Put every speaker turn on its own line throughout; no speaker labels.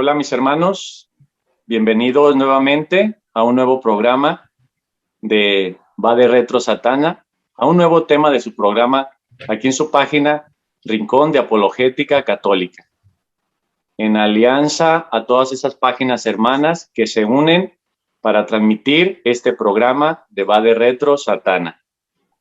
Hola mis hermanos, bienvenidos nuevamente a un nuevo programa de Va de Retro Satana, a un nuevo tema de su programa aquí en su página Rincón de Apologética Católica, en alianza a todas esas páginas hermanas que se unen para transmitir este programa de Va de Retro Satana.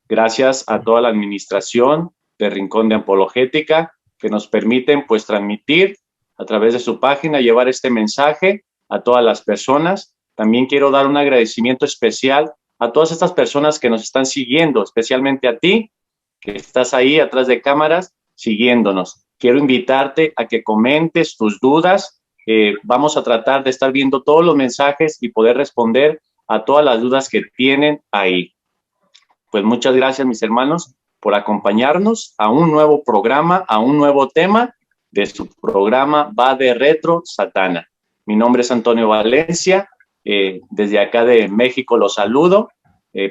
Gracias a toda la administración de Rincón de Apologética que nos permiten pues transmitir a través de su página, llevar este mensaje a todas las personas. También quiero dar un agradecimiento especial a todas estas personas que nos están siguiendo, especialmente a ti, que estás ahí atrás de cámaras, siguiéndonos. Quiero invitarte a que comentes tus dudas. Vamos a tratar de estar viendo todos los mensajes y poder responder a todas las dudas que tienen ahí. Pues muchas gracias, mis hermanos, por acompañarnos a un nuevo programa, a un nuevo tema de su programa Va de Retro Satana. Mi nombre es Antonio Valencia, desde acá de México los saludo,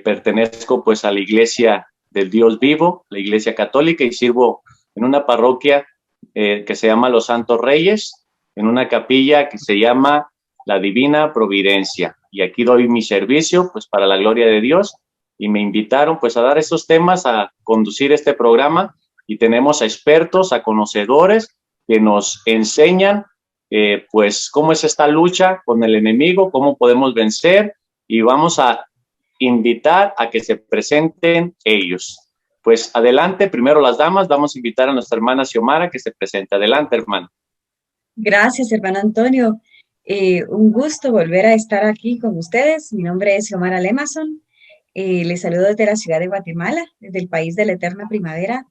pertenezco pues a la Iglesia del Dios Vivo, la Iglesia Católica, y sirvo en una parroquia que se llama Los Santos Reyes, en una capilla que se llama La Divina Providencia, y aquí doy mi servicio pues para la gloria de Dios, y me invitaron pues a dar estos temas, a conducir este programa, y tenemos a expertos, a conocedores que nos enseñan pues cómo es esta lucha con el enemigo, cómo podemos vencer, y vamos a invitar a que se presenten ellos. Pues adelante, primero las damas, vamos a invitar a nuestra hermana Xiomara que se presente. Adelante, hermana.
Gracias, hermano Antonio. Un gusto volver a estar aquí con ustedes. Mi nombre es Xiomara Lemason. Les saludo desde la ciudad de Guatemala, desde el país de la eterna primavera.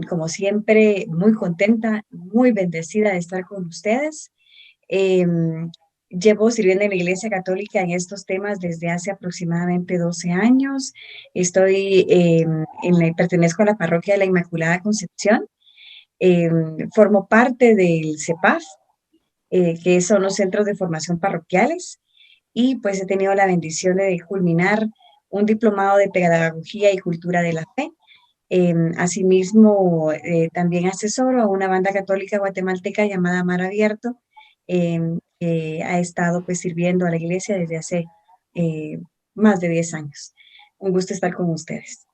Como siempre, muy contenta, muy bendecida de estar con ustedes. Llevo sirviendo en la Iglesia Católica en estos temas desde hace aproximadamente 12 años. Pertenezco a la parroquia de la Inmaculada Concepción. Formo parte del CEPAF, que son los centros de formación parroquiales, y pues he tenido la bendición de culminar un diplomado de pedagogía y cultura de la fe. Asimismo, también asesoro a una banda católica guatemalteca llamada Mar Abierto, que ha estado pues sirviendo a la iglesia desde hace más de 10 años. Un gusto estar con ustedes.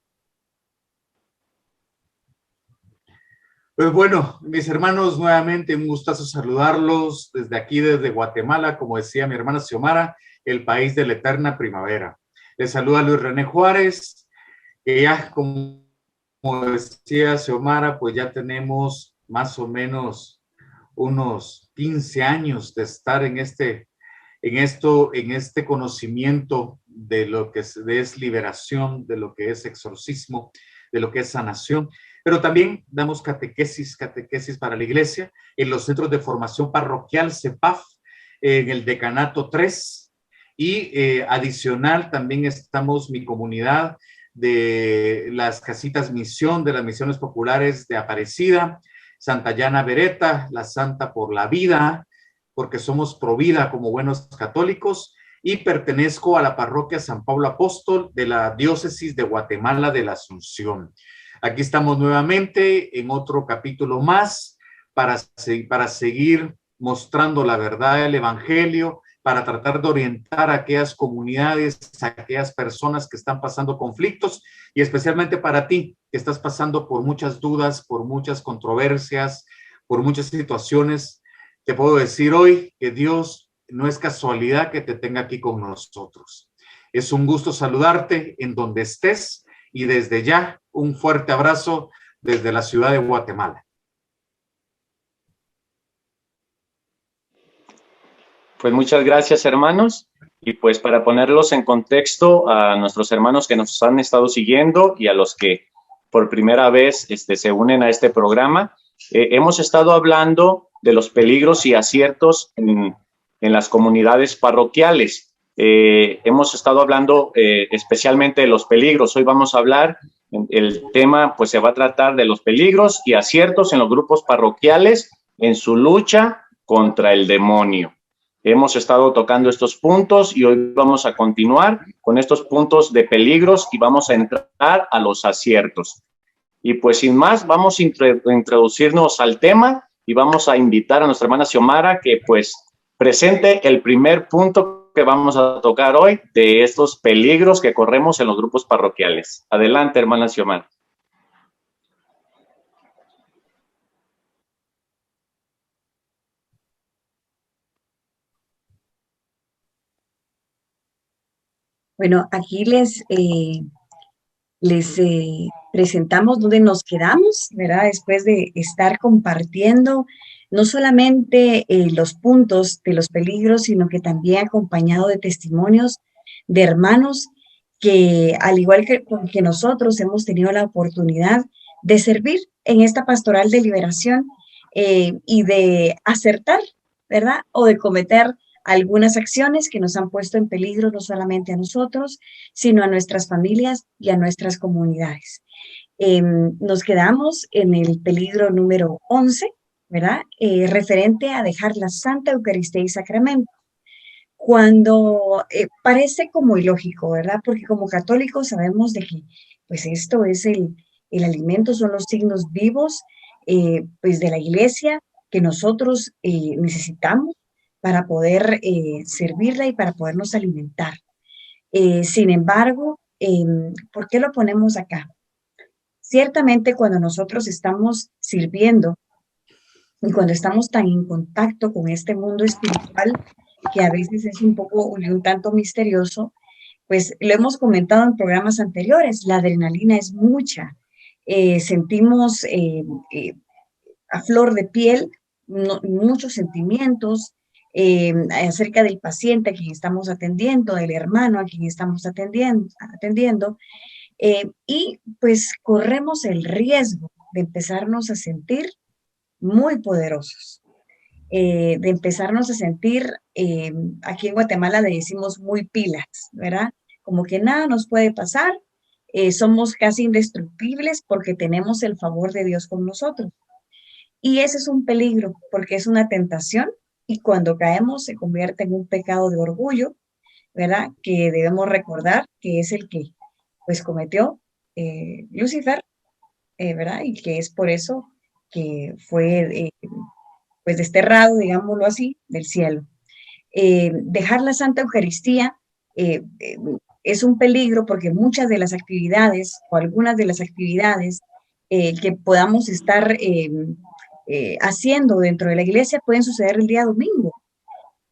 Pues bueno, mis hermanos, nuevamente un gustazo saludarlos desde aquí, desde Guatemala, como decía mi hermana Xiomara, el país de la eterna primavera. Les saluda Luis René Juárez, que ya como decía Xiomara, pues ya tenemos más o menos unos 15 años de estar en este conocimiento de lo que es liberación, de lo que es exorcismo, de lo que es sanación. Pero también damos catequesis para la iglesia en los centros de formación parroquial CEPAF, en el decanato 3, y adicional también estamos mi comunidad de las casitas misión, de las misiones populares de Aparecida, Santa Llana Beretta, la Santa por la Vida, porque somos pro vida como buenos católicos, y pertenezco a la parroquia San Pablo Apóstol de la diócesis de Guatemala de la Asunción. Aquí estamos nuevamente en otro capítulo más para seguir mostrando la verdad del Evangelio, para tratar de orientar a aquellas comunidades, a aquellas personas que están pasando conflictos, y especialmente para ti, que estás pasando por muchas dudas, por muchas controversias, por muchas situaciones. Te puedo decir hoy que Dios no es casualidad que te tenga aquí con nosotros. Es un gusto saludarte en donde estés, y desde ya un fuerte abrazo desde la ciudad de Guatemala.
Pues muchas gracias, hermanos, y pues para ponerlos en contexto a nuestros hermanos que nos han estado siguiendo y a los que por primera vez se unen a este programa, hemos estado hablando de los peligros y aciertos en las comunidades parroquiales. Hemos estado hablando especialmente de los peligros. Hoy vamos a hablar, el tema pues se va a tratar de los peligros y aciertos en los grupos parroquiales en su lucha contra el demonio. Hemos estado tocando estos puntos y hoy vamos a continuar con estos puntos de peligros y vamos a entrar a los aciertos. Y pues sin más, vamos a introducirnos al tema y vamos a invitar a nuestra hermana Xiomara que pues presente el primer punto que vamos a tocar hoy de estos peligros que corremos en los grupos parroquiales. Adelante, hermana Xiomara.
Bueno, aquí les presentamos dónde nos quedamos, ¿verdad? Después de estar compartiendo no solamente los puntos de los peligros, sino que también acompañado de testimonios de hermanos que, al igual que nosotros, hemos tenido la oportunidad de servir en esta pastoral de liberación y de acertar, ¿verdad? O de cometer algunas acciones que nos han puesto en peligro no solamente a nosotros, sino a nuestras familias y a nuestras comunidades. Nos quedamos en el peligro número 11, ¿verdad? Referente a dejar la Santa Eucaristía y Sacramento. Cuando parece como ilógico, ¿verdad? Porque como católicos sabemos de que pues esto es el alimento, son los signos vivos pues de la iglesia que nosotros necesitamos para poder servirla y para podernos alimentar. Sin embargo, ¿por qué lo ponemos acá? Ciertamente cuando nosotros estamos sirviendo y cuando estamos tan en contacto con este mundo espiritual, que a veces es un poco y un tanto misterioso, pues lo hemos comentado en programas anteriores, la adrenalina es mucha, sentimos a flor de piel muchos sentimientos acerca del paciente a quien estamos atendiendo, del hermano a quien estamos atendiendo y pues corremos el riesgo de empezarnos a sentir muy poderosos, de empezarnos a sentir, aquí en Guatemala le decimos muy pilas, ¿verdad? Como que nada nos puede pasar, somos casi indestructibles porque tenemos el favor de Dios con nosotros. Y ese es un peligro porque es una tentación y cuando caemos se convierte en un pecado de orgullo, ¿verdad? Que debemos recordar que es el que pues cometió Lucifer, ¿verdad? Y que es por eso que fue pues desterrado, digámoslo así, del cielo. Dejar la Santa Eucaristía es un peligro porque muchas de las actividades o algunas de las actividades que podamos estar haciendo dentro de la iglesia pueden suceder el día domingo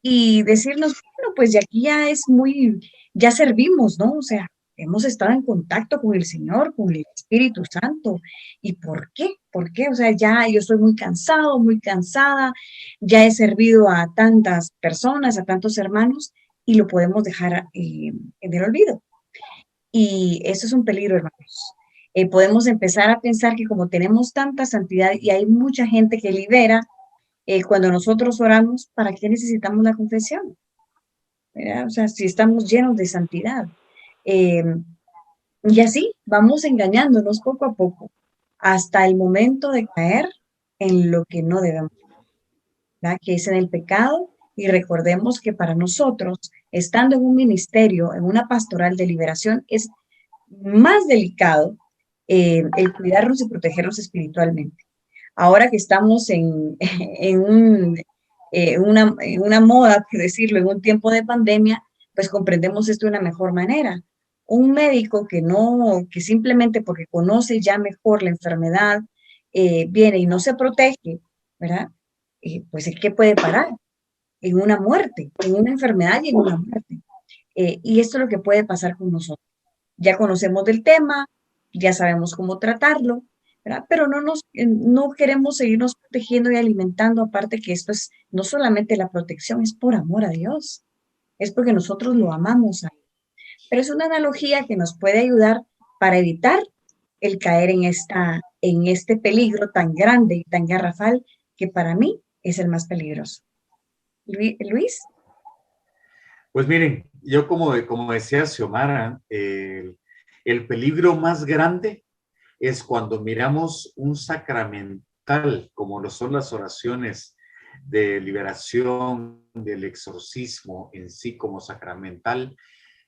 y decirnos, bueno, pues de aquí ya es muy, ya servimos, ¿no? O sea, hemos estado en contacto con el Señor, con el Espíritu Santo. ¿Y por qué? ¿Por qué? O sea, ya yo estoy muy cansado, muy cansada, ya he servido a tantas personas, a tantos hermanos, y lo podemos dejar en el olvido. Y eso es un peligro, hermanos. Podemos empezar a pensar que como tenemos tanta santidad y hay mucha gente que libera, cuando nosotros oramos, ¿para qué necesitamos la confesión? ¿Verdad? O sea, si estamos llenos de santidad. Eh, y así vamos engañándonos poco a poco hasta el momento de caer en lo que no debemos, ¿verdad? Que es en el pecado. Y recordemos que para nosotros, estando en un ministerio, en una pastoral de liberación, es más delicado el cuidarnos y protegernos espiritualmente. Ahora que estamos en una moda, por decirlo, en un tiempo de pandemia, pues comprendemos esto de una mejor manera. Un médico que simplemente porque conoce ya mejor la enfermedad, viene y no se protege, ¿verdad? Pues es que puede parar en una muerte, en una enfermedad y en una muerte. Y esto es lo que puede pasar con nosotros. Ya conocemos del tema, ya sabemos cómo tratarlo, ¿verdad? Pero no queremos seguirnos protegiendo y alimentando, aparte que esto es no solamente la protección, es por amor a Dios, es porque nosotros lo amamos a Él. Pero es una analogía que nos puede ayudar para evitar el caer en este peligro tan grande y tan garrafal que para mí es el más peligroso. Luis.
Pues miren, yo como decía Xiomara, el peligro más grande es cuando miramos un sacramental, como lo son las oraciones de liberación, del exorcismo en sí como sacramental,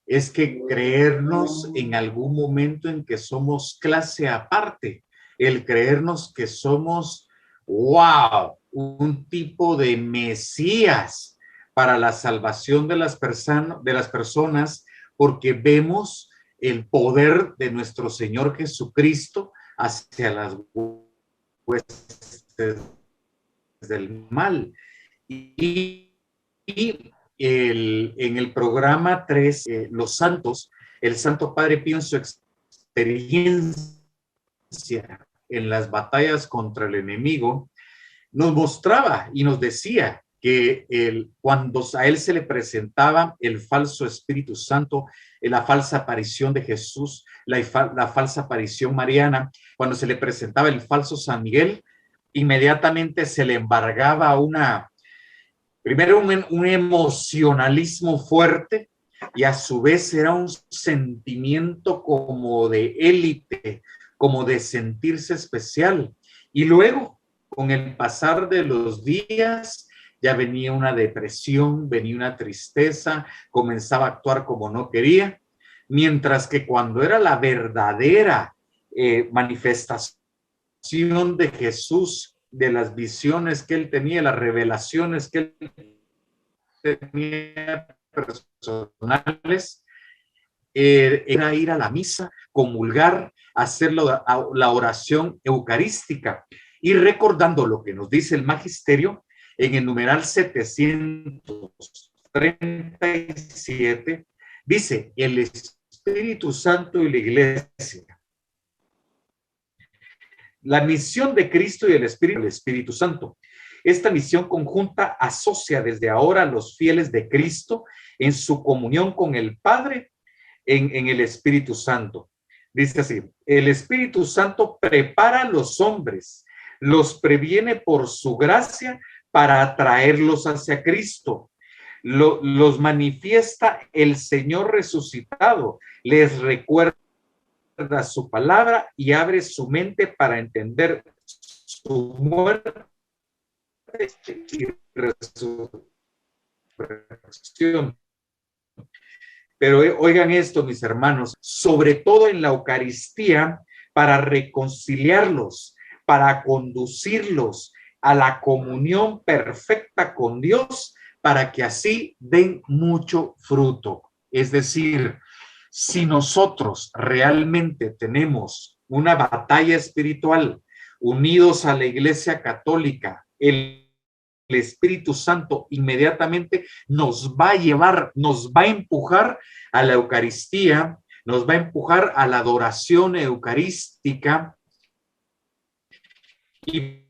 es que creernos en algún momento en que somos clase aparte, el creernos que somos, wow, un tipo de Mesías para la salvación de las personas, porque vemos el poder de nuestro Señor Jesucristo hacia las huestes del mal. Y en el programa 3, Los Santos, el Santo Padre Pío, en su experiencia en las batallas contra el enemigo, nos mostraba y nos decía que cuando a él se le presentaba el falso Espíritu Santo, la falsa aparición de Jesús, la falsa aparición mariana, cuando se le presentaba el falso San Miguel, inmediatamente se le embargaba primero un emocionalismo fuerte, y a su vez era un sentimiento como de élite, como de sentirse especial. Y luego, con el pasar de los días, ya venía una depresión, venía una tristeza, comenzaba a actuar como no quería, mientras que cuando era la verdadera manifestación de Jesús, de las visiones que él tenía, las revelaciones que él tenía personales, era ir a la misa, comulgar, hacer la oración eucarística, y recordando lo que nos dice el magisterio en el numeral 737, dice: el Espíritu Santo y la Iglesia. La misión de Cristo y el Espíritu Santo. Esta misión conjunta asocia desde ahora a los fieles de Cristo en su comunión con el Padre en el Espíritu Santo. Dice así: el Espíritu Santo prepara a los hombres, los previene por su gracia para atraerlos hacia Cristo. Los manifiesta el Señor resucitado, les recuerda su palabra y abre su mente para entender su muerte y resurrección. Pero oigan esto, mis hermanos, sobre todo en la Eucaristía, para reconciliarlos, para conducirlos a la comunión perfecta con Dios, para que así den mucho fruto. Es decir, si nosotros realmente tenemos una batalla espiritual unidos a la Iglesia Católica, el Espíritu Santo inmediatamente nos va a llevar, nos va a empujar a la Eucaristía, nos va a empujar a la adoración eucarística, y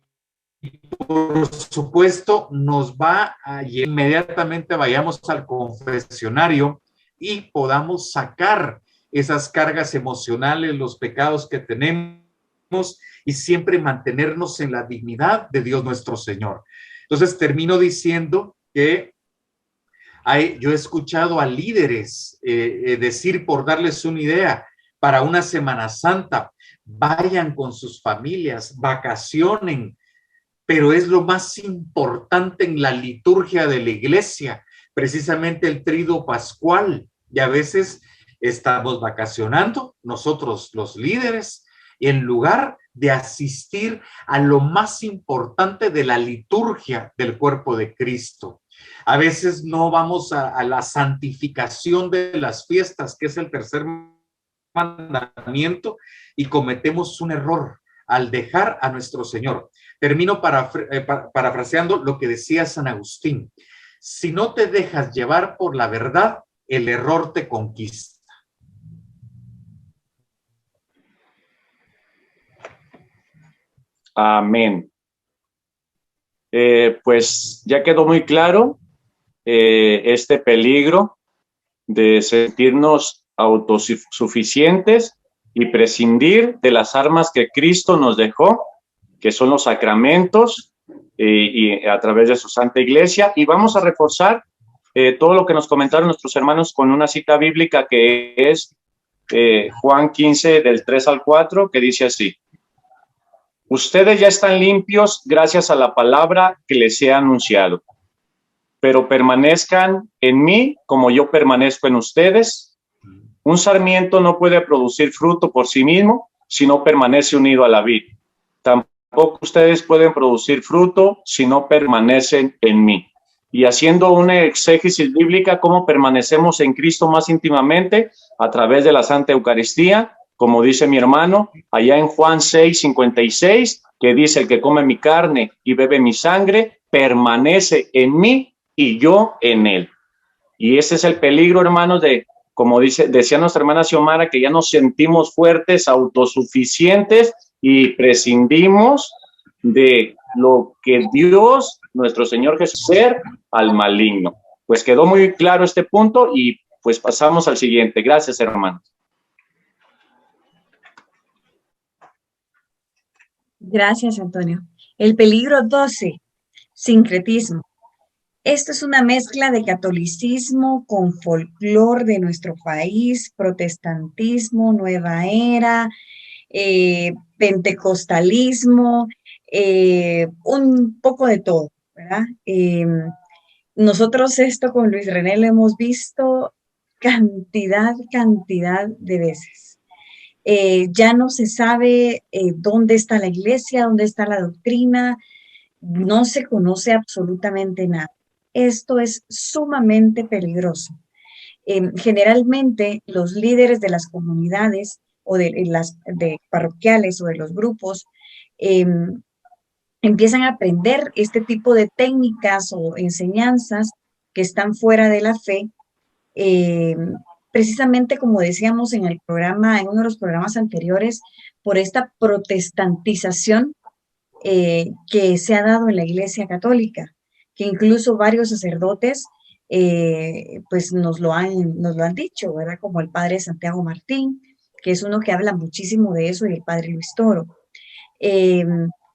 por supuesto nos va a inmediatamente vayamos al confesionario y podamos sacar esas cargas emocionales, los pecados que tenemos, y siempre mantenernos en la dignidad de Dios nuestro Señor. Entonces termino diciendo que yo he escuchado a líderes decir, por darles una idea, para una Semana Santa, vayan con sus familias, vacacionen, pero es lo más importante en la liturgia de la iglesia, precisamente el Tríduo Pascual. Y a veces estamos vacacionando, nosotros los líderes, en lugar de asistir a lo más importante de la liturgia del cuerpo de Cristo. A veces no vamos a la santificación de las fiestas, que es el tercer mandamiento, y cometemos un error al dejar a nuestro Señor. Termino parafraseando lo que decía San Agustín: si no te dejas llevar por la verdad, el error te conquista.
Amén. Pues ya quedó muy claro este peligro de sentirnos autosuficientes y prescindir de las armas que Cristo nos dejó, que son los sacramentos, y a través de su Santa Iglesia. Y vamos a reforzar todo lo que nos comentaron nuestros hermanos con una cita bíblica que es Juan 15, del 3 al 4, que dice así: ustedes ya están limpios gracias a la palabra que les he anunciado, pero permanezcan en mí como yo permanezco en ustedes. Un sarmiento no puede producir fruto por sí mismo si no permanece unido a la vid. tampoco ustedes pueden producir fruto si no permanecen en mí. Y haciendo una exégesis bíblica, ¿cómo permanecemos en Cristo más íntimamente? A través de la Santa Eucaristía, como dice mi hermano, allá en Juan 6:56, que dice: el que come mi carne y bebe mi sangre, permanece en mí y yo en él. Y ese es el peligro, hermanos, de, como decía nuestra hermana Xiomara, que ya nos sentimos fuertes, autosuficientes y prescindimos de lo que Dios, nuestro Señor Jesús, ser al maligno. Pues quedó muy claro este punto y pues pasamos al siguiente. Gracias, hermanos.
Gracias, Antonio. El peligro 12, sincretismo. Esto es una mezcla de catolicismo con folclore de nuestro país, protestantismo, nueva era, pentecostalismo, un poco de todo, ¿verdad? Nosotros esto con Luis René lo hemos visto cantidad de veces. Ya no se sabe dónde está la iglesia, dónde está la doctrina, no se conoce absolutamente nada. Esto es sumamente peligroso. Generalmente los líderes de las comunidades o de las parroquiales o de los grupos empiezan a aprender este tipo de técnicas o enseñanzas que están fuera de la fe, precisamente como decíamos en el programa, en uno de los programas anteriores, por esta protestantización que se ha dado en la Iglesia Católica, que incluso varios sacerdotes pues nos lo han dicho, ¿verdad? Como el padre Santiago Martín, que es uno que habla muchísimo de eso, y el padre Luis Toro.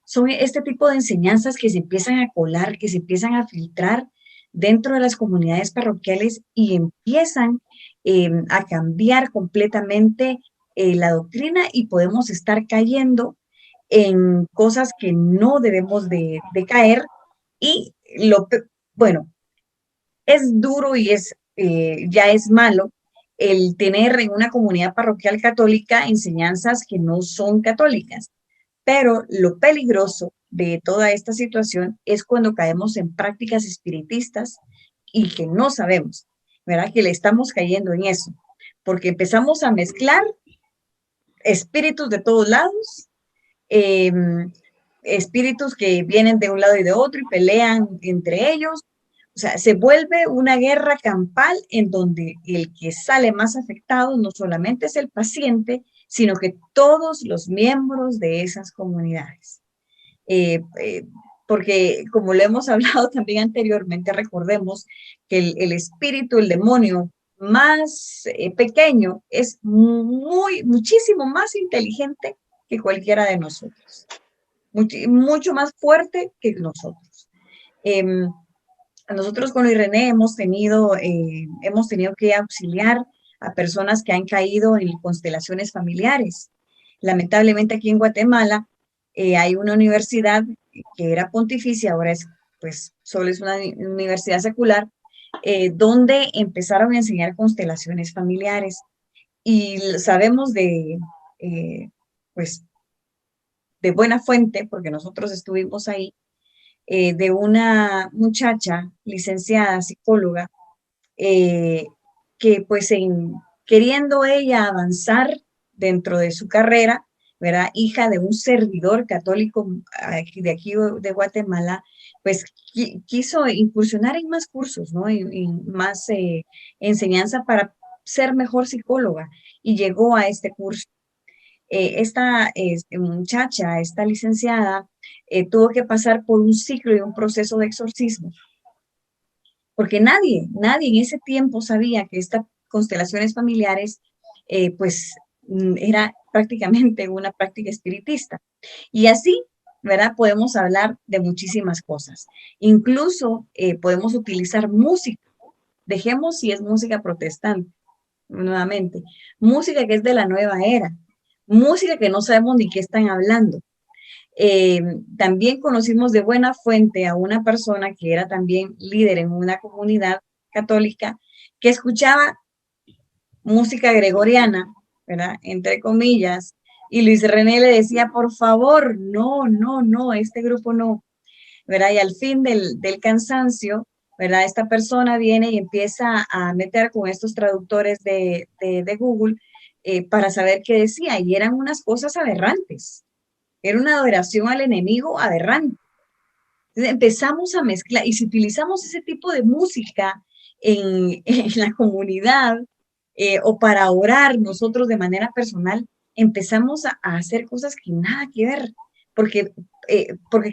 Son este tipo de enseñanzas que se empiezan a colar, que se empiezan a filtrar dentro de las comunidades parroquiales y empiezan a cambiar completamente la doctrina, y podemos estar cayendo en cosas que no debemos de caer. Y bueno, es duro y ya es malo el tener en una comunidad parroquial católica enseñanzas que no son católicas. Pero lo peligroso de toda esta situación es cuando caemos en prácticas espiritistas y que no sabemos, ¿verdad? Que le estamos cayendo en eso, porque empezamos a mezclar espíritus de todos lados, espíritus que vienen de un lado y de otro y pelean entre ellos. O sea, se vuelve una guerra campal en donde el que sale más afectado no solamente es el paciente, sino que todos los miembros de esas comunidades. Porque como lo hemos hablado también anteriormente, recordemos que el espíritu, el demonio más pequeño es muchísimo más inteligente que cualquiera de nosotros. Mucho más fuerte que nosotros. Nosotros con Luis René hemos tenido que auxiliar a personas que han caído en constelaciones familiares. Lamentablemente aquí en Guatemala hay una universidad que era pontificia, ahora pues solo es una universidad secular, donde empezaron a enseñar constelaciones familiares. Y sabemos pues, de buena fuente, porque nosotros estuvimos ahí, de una muchacha licenciada psicóloga que pues queriendo ella avanzar dentro de su carrera, ¿verdad? Hija de un servidor católico de aquí de Guatemala, pues quiso incursionar en más cursos, ¿no? En más enseñanza para ser mejor psicóloga, y llegó a este curso. Esta muchacha, esta licenciada, tuvo que pasar por un ciclo y un proceso de exorcismo, porque nadie en ese tiempo sabía que estas constelaciones familiares, pues, era prácticamente una práctica espiritista. Y así, ¿verdad? Podemos hablar de muchísimas cosas. Incluso podemos utilizar música. Dejemos si es música protestante, nuevamente. Música que es de la nueva era. Música que no sabemos ni qué están hablando. También conocimos de buena fuente a una persona que era también líder en una comunidad católica, que escuchaba música gregoriana, ¿verdad? Entre comillas, Y Luis René le decía, por favor, no, no, no, este grupo no, ¿verdad? Y al fin del cansancio, ¿verdad? Esta persona viene y empieza a meter con estos traductores de Google para saber qué decía, y eran unas cosas aberrantes. Era una adoración al enemigo aberrante. Entonces empezamos a mezclar, y si utilizamos ese tipo de música en la comunidad o para orar nosotros de manera personal, empezamos a hacer cosas que nada que ver, porque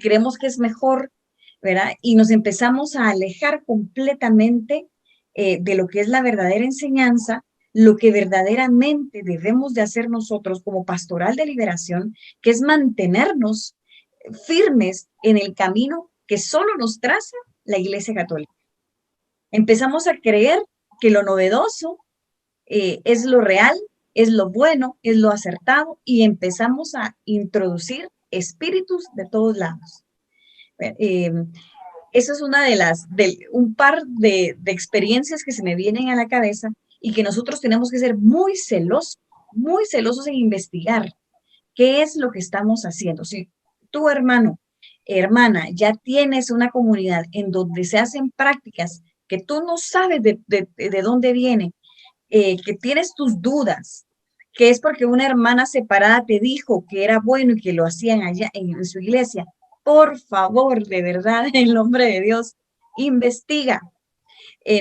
creemos que es mejor, ¿verdad? Y nos empezamos a alejar completamente de lo que es la verdadera enseñanza, lo que verdaderamente debemos de hacer nosotros como pastoral de liberación, que es mantenernos firmes en el camino que solo nos traza la Iglesia Católica. Empezamos a creer que lo novedoso es lo real, es lo bueno, es lo acertado, y empezamos a introducir espíritus de todos lados. Eso es una un par de experiencias que se me vienen a la cabeza, y que nosotros tenemos que ser muy celosos en investigar qué es lo que estamos haciendo. Si tú, hermano, hermana, ya tienes una comunidad en donde se hacen prácticas que tú no sabes de dónde vienen, que tienes tus dudas, que es porque una hermana separada te dijo que era bueno y que lo hacían allá en su iglesia, por favor, de verdad, en nombre de Dios, investiga.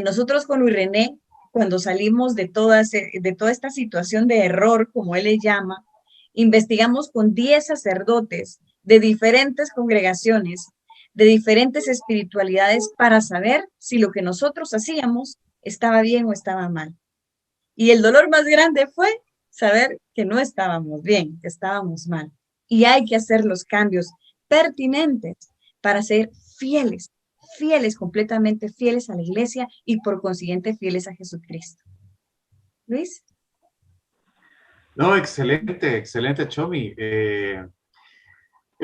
Nosotros con Luis René, cuando salimos de toda esta situación de error, como él le llama, investigamos con 10 sacerdotes de diferentes congregaciones, de diferentes espiritualidades, para saber si lo que nosotros hacíamos estaba bien o estaba mal. Y el dolor más grande fue saber que no estábamos bien, que estábamos mal. Y hay que hacer los cambios pertinentes para ser fieles, completamente fieles a la Iglesia, y por consiguiente fieles a Jesucristo. Luis.
No, excelente, excelente, Chomi. El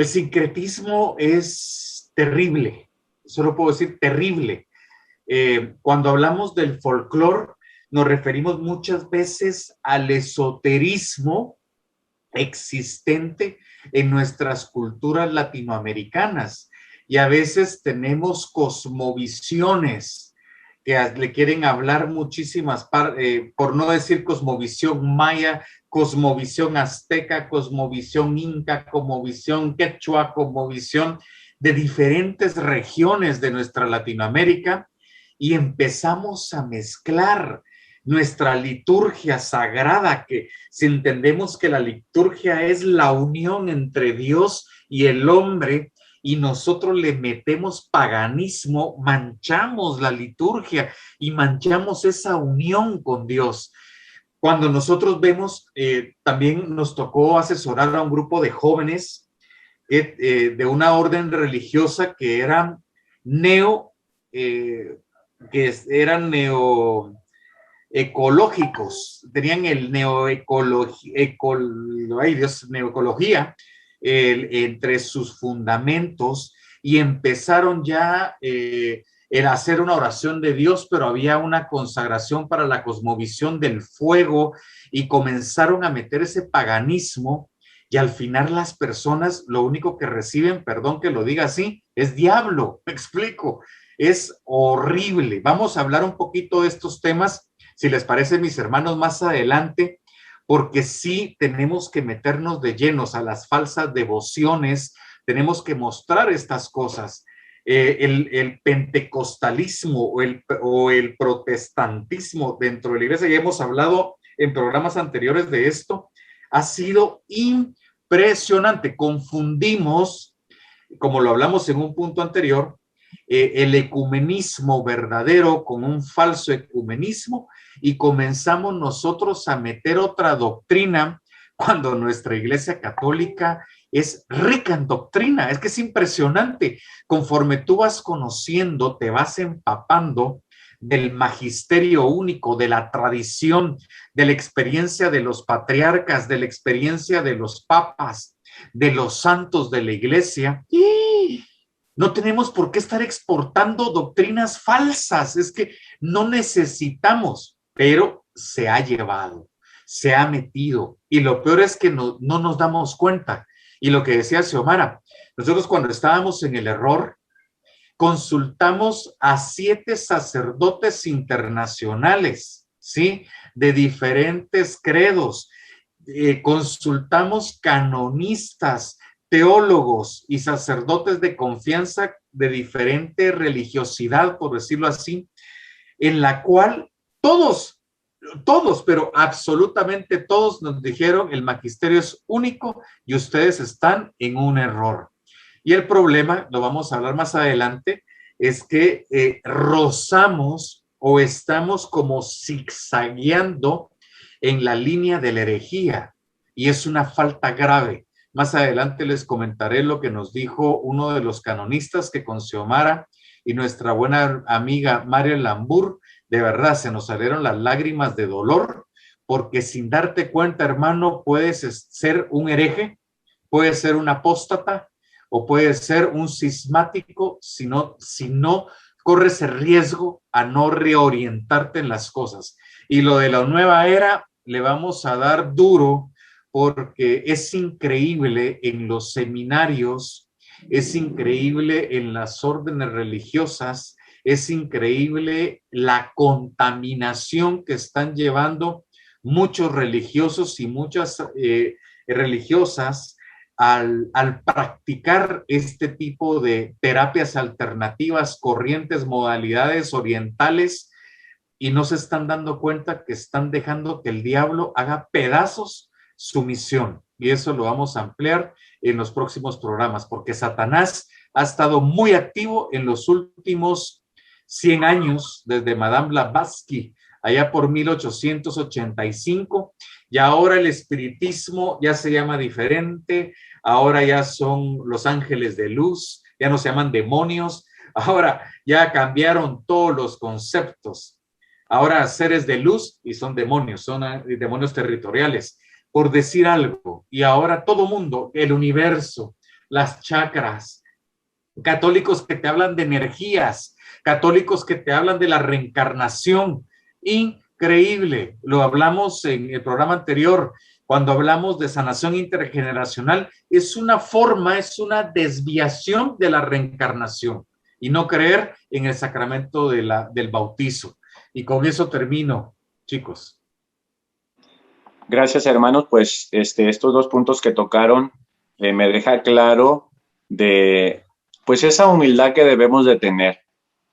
sincretismo es terrible, solo puedo decir terrible. Cuando hablamos del folclore, nos referimos muchas veces al esoterismo existente en nuestras culturas latinoamericanas, y a veces tenemos cosmovisiones que le quieren hablar muchísimas, por no decir cosmovisión maya, cosmovisión azteca, cosmovisión inca, cosmovisión quechua, cosmovisión de diferentes regiones de nuestra Latinoamérica, y empezamos a mezclar nuestra liturgia sagrada, que si entendemos que la liturgia es la unión entre Dios y el hombre, y nosotros le metemos paganismo, manchamos la liturgia y manchamos esa unión con Dios. Cuando nosotros vemos, también nos tocó asesorar a un grupo de jóvenes de una orden religiosa que eran neoecológicos, tenían el neoecología entre sus fundamentos, y empezaron ya el hacer una oración de Dios, pero había una consagración para la cosmovisión del fuego, y comenzaron a meter ese paganismo, y al final las personas lo único que reciben, perdón que lo diga así, es diablo. Me explico, es horrible. Vamos a hablar un poquito de estos temas, si les parece, mis hermanos, más adelante, porque sí tenemos que meternos de llenos a las falsas devociones, tenemos que mostrar estas cosas. El pentecostalismo o el protestantismo dentro de la iglesia, ya hemos hablado en programas anteriores de esto, ha sido impresionante. Confundimos, como lo hablamos en un punto anterior, el ecumenismo verdadero con un falso ecumenismo, y comenzamos nosotros a meter otra doctrina cuando nuestra Iglesia Católica es rica en doctrina. Es que es impresionante. Conforme tú vas conociendo, te vas empapando del magisterio único, de la tradición, de la experiencia de los patriarcas, de la experiencia de los papas, de los santos de la Iglesia. ¡Y! No tenemos por qué estar exportando doctrinas falsas, es que no necesitamos, pero se ha llevado. se ha metido. Y lo peor es que no nos damos cuenta. Y lo que decía Xiomara, nosotros cuando estábamos en el error, consultamos a 7 sacerdotes internacionales, ¿sí? De diferentes credos. Consultamos canonistas, teólogos y sacerdotes de confianza de diferente religiosidad, por decirlo así, en la cual todos, pero absolutamente todos nos dijeron el magisterio es único y ustedes están en un error. Y el problema, lo vamos a hablar más adelante, es que rozamos o estamos como zigzagueando en la línea de la herejía y es una falta grave. Más adelante les comentaré lo que nos dijo uno de los canonistas que con Xiomara y nuestra buena amiga María Lambur, de verdad se nos salieron las lágrimas de dolor, porque sin darte cuenta, hermano, puedes ser un hereje, puedes ser un apóstata, o puede ser un cismático si no corres el riesgo a no reorientarte en las cosas. Y lo de la nueva era le vamos a dar duro porque es increíble en los seminarios, es increíble en las órdenes religiosas, es increíble la contaminación que están llevando muchos religiosos y muchas religiosas al practicar este tipo de terapias alternativas, corrientes, modalidades orientales, y no se están dando cuenta que están dejando que el diablo haga pedazos su misión. Y eso lo vamos a ampliar en los próximos programas, porque Satanás ha estado muy activo en los últimos 100 años, desde Madame Blavatsky, allá por 1885, y ahora el espiritismo ya se llama diferente, ahora ya son los ángeles de luz, ya no se llaman demonios, ahora ya cambiaron todos los conceptos, ahora seres de luz y son demonios territoriales, por decir algo, y ahora todo mundo, el universo, las chakras, católicos que te hablan de energías, católicos que te hablan de la reencarnación, increíble, lo hablamos en el programa anterior, cuando hablamos de sanación intergeneracional, es una forma, es una desviación de la reencarnación y no creer en el sacramento del bautizo. Y con eso termino, chicos.
Gracias, hermanos. Pues estos dos puntos que tocaron me deja claro de pues esa humildad que debemos de tener.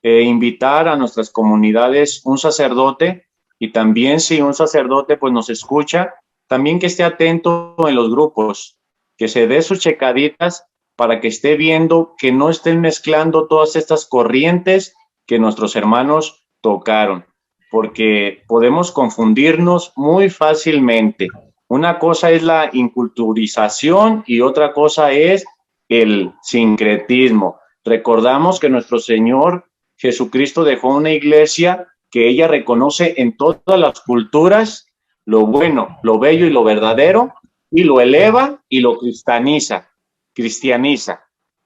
Invitar a nuestras comunidades un sacerdote y también si un sacerdote pues nos escucha, también que esté atento en los grupos, que se dé sus checaditas para que esté viendo que no estén mezclando todas estas corrientes que nuestros hermanos tocaron, porque podemos confundirnos muy fácilmente. Una cosa es la inculturización y otra cosa es el sincretismo. Recordamos que nuestro Señor Jesucristo dejó una iglesia que ella reconoce en todas las culturas lo bueno, lo bello y lo verdadero, y lo eleva y lo cristianiza.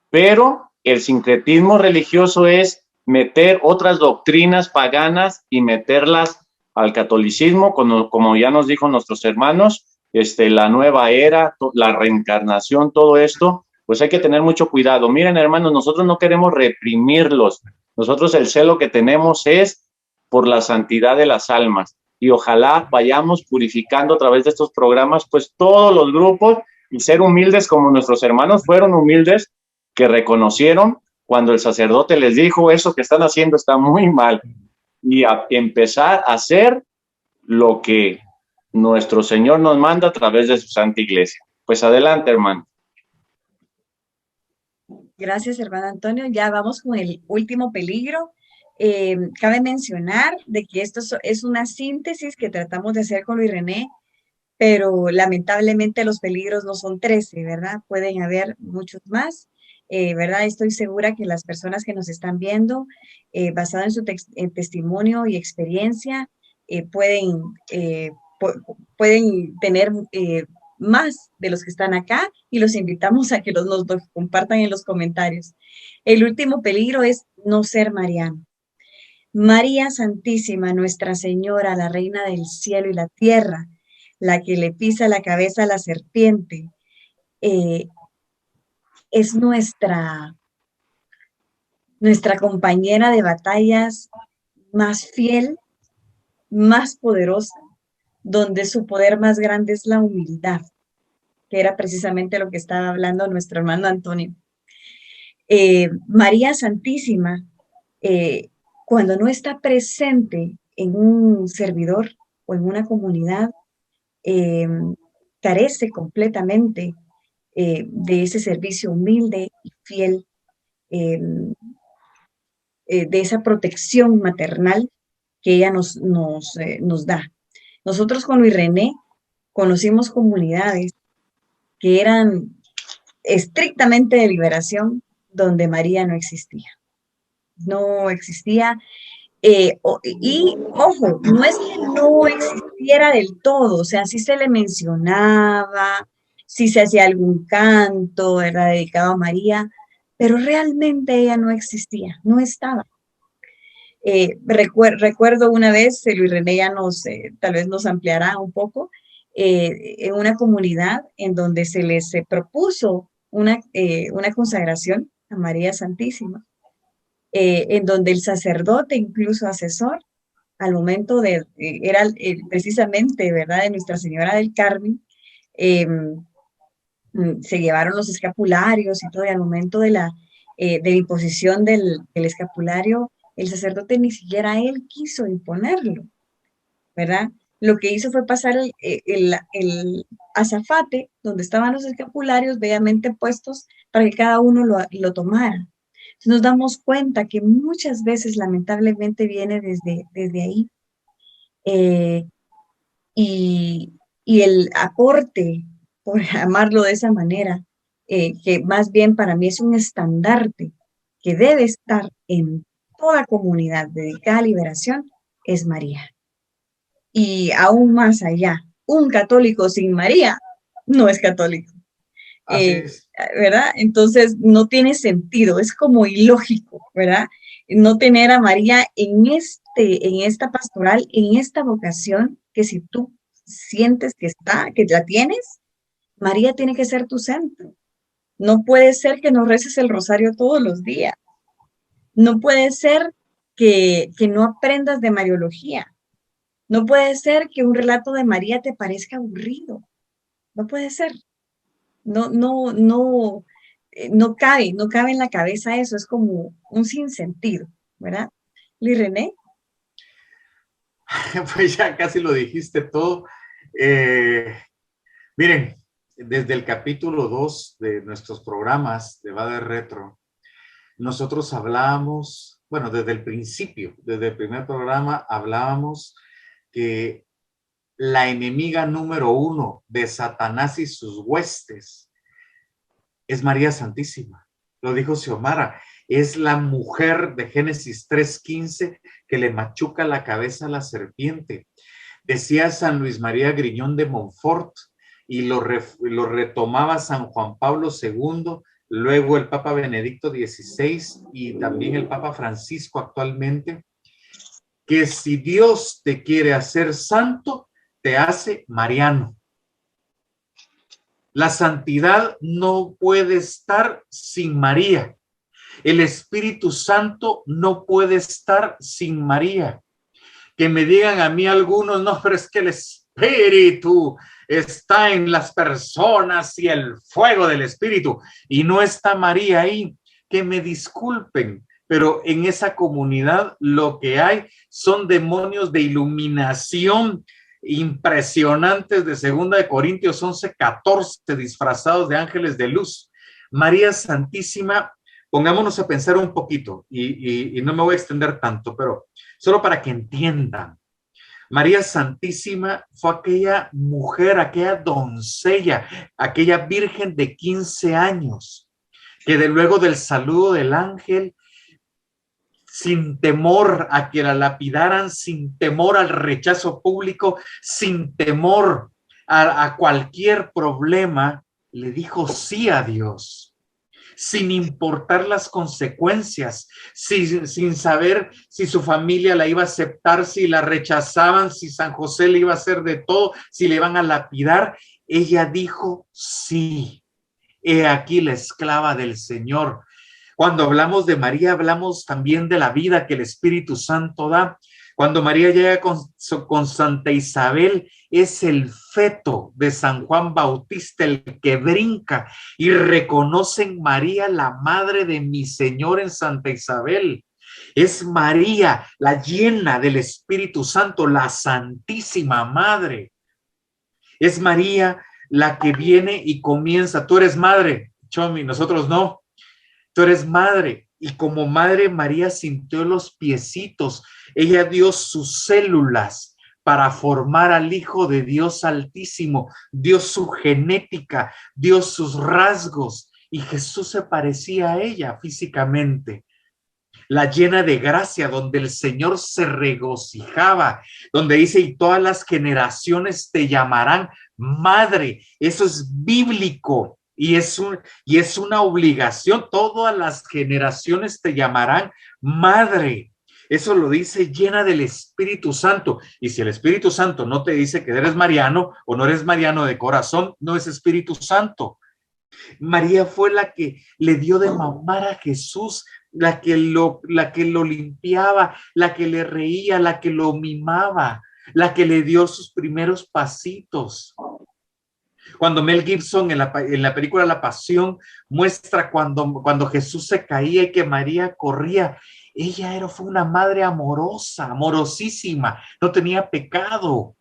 Pero el sincretismo religioso es meter otras doctrinas paganas y meterlas al catolicismo, como ya nos dijo nuestros hermanos, la nueva era, la reencarnación, todo esto, pues hay que tener mucho cuidado. Miren, hermanos, nosotros no queremos reprimirlos. Nosotros el celo que tenemos es por la santidad de las almas. Y ojalá vayamos purificando a través de estos programas, pues todos los grupos y ser humildes como nuestros hermanos fueron humildes, que reconocieron cuando el sacerdote les dijo eso que están haciendo está muy mal y a empezar a hacer lo que nuestro Señor nos manda a través de su Santa Iglesia. Pues adelante, hermano.
Gracias, hermano Antonio. Ya vamos con el último peligro. Cabe mencionar de que esto es una síntesis que tratamos de hacer con Luis René, pero lamentablemente los peligros no son 13, ¿verdad? Pueden haber muchos más, ¿verdad? Estoy segura que las personas que nos están viendo, basado en su testimonio y experiencia, pueden tener más de los que están acá y los invitamos a que nos compartan en los comentarios. El último peligro es no ser mariano. María Santísima, Nuestra Señora, la Reina del Cielo y la Tierra, la que le pisa la cabeza a la serpiente, es nuestra compañera de batallas más fiel, más poderosa, donde su poder más grande es la humildad, que era precisamente lo que estaba hablando nuestro hermano Antonio. María Santísima, cuando no está presente en un servidor o en una comunidad, carece completamente de ese servicio humilde y fiel, de esa protección maternal que ella nos da. Nosotros con Luis René conocimos comunidades que eran estrictamente de liberación, donde María no existía. No existía. Y ojo, no es que no existiera del todo, o sea, sí se le mencionaba, sí se hacía algún canto, era dedicado a María, pero realmente ella no existía, no estaba. Recuerdo una vez, Luis René ya tal vez nos ampliará un poco, en una comunidad en donde se les propuso una consagración a María Santísima, en donde el sacerdote, incluso asesor, al momento era precisamente, ¿verdad?, de Nuestra Señora del Carmen, se llevaron los escapularios y todo, y al momento de la imposición del escapulario, el sacerdote ni siquiera él quiso imponerlo, ¿verdad? Lo que hizo fue pasar el azafate donde estaban los escapularios bellamente puestos para que cada uno lo tomara. Entonces nos damos cuenta que muchas veces lamentablemente viene desde ahí. Y el aporte, por llamarlo de esa manera, que más bien para mí es un estandarte que debe estar en toda comunidad dedicada a liberación, es María. Y aún más allá, un católico sin María no es católico.
Así es.
¿Verdad? Entonces no tiene sentido, es como ilógico, ¿verdad? No tener a María en esta pastoral, en esta vocación, que si tú sientes que la tienes, María tiene que ser tu centro. No puede ser que no reces el rosario todos los días. No puede ser que no aprendas de Mariología. No puede ser que un relato de María te parezca aburrido. No puede ser. No cabe en la cabeza eso, es como un sinsentido, ¿verdad? Luis René.
Pues ya casi lo dijiste todo. Miren, desde el capítulo 2 de nuestros programas de Va de Retro, nosotros hablábamos, bueno, desde el principio, desde el primer programa, hablábamos que la enemiga número 1 de Satanás y sus huestes es María Santísima. Lo dijo Xiomara, es la mujer de Génesis 3:15 que le machuca la cabeza a la serpiente. Decía San Luis María Griñón de Montfort, y lo retomaba San Juan Pablo II, luego el Papa Benedicto XVI y también el Papa Francisco actualmente, que si Dios te quiere hacer santo, te hace mariano. La santidad no puede estar sin María. El Espíritu Santo no puede estar sin María. Que me digan a mí algunos, no, pero es que el Espíritu está en las personas y el fuego del Espíritu y no está María ahí. Que me disculpen, pero en esa comunidad lo que hay son demonios de iluminación impresionantes de 2 de Corintios 11:14, disfrazados de ángeles de luz. María Santísima, pongámonos a pensar un poquito y no me voy a extender tanto, pero solo para que entiendan. María Santísima fue aquella mujer, aquella doncella, aquella virgen de 15 años, que luego del saludo del ángel, sin temor a que la lapidaran, sin temor al rechazo público, sin temor a cualquier problema, le dijo sí a Dios. sin importar las consecuencias, sin saber si su familia la iba a aceptar, si la rechazaban, si San José le iba a hacer de todo, si le iban a lapidar. Ella dijo sí. He aquí la esclava del Señor. Cuando hablamos de María, hablamos también de la vida que el Espíritu Santo da. Cuando María llega con Santa Isabel, es el feto de San Juan Bautista el que brinca y reconoce en María la madre de mi Señor en Santa Isabel. Es María la llena del Espíritu Santo, la Santísima Madre. Es María la que viene y comienza. Tú eres madre, Chomi, nosotros no. Tú eres madre. Y como madre, María sintió los piecitos. Ella dio sus células para formar al Hijo de Dios Altísimo. Dio su genética, dio sus rasgos. Y Jesús se parecía a ella físicamente. La llena de gracia, donde el Señor se regocijaba, donde dice, y todas las generaciones te llamarán madre. Eso es bíblico. Y es una obligación. Todas las generaciones te llamarán madre. Eso lo dice llena del Espíritu Santo. Y si el Espíritu Santo no te dice que eres mariano o no eres mariano de corazón, no es Espíritu Santo. María fue la que le dio de mamar a Jesús, la que lo limpiaba, la que le reía, la que lo mimaba, la que le dio sus primeros pasitos. Cuando Mel Gibson en la película La Pasión muestra cuando Jesús se caía y que María corría, ella fue una madre amorosa, amorosísima, no tenía pecado.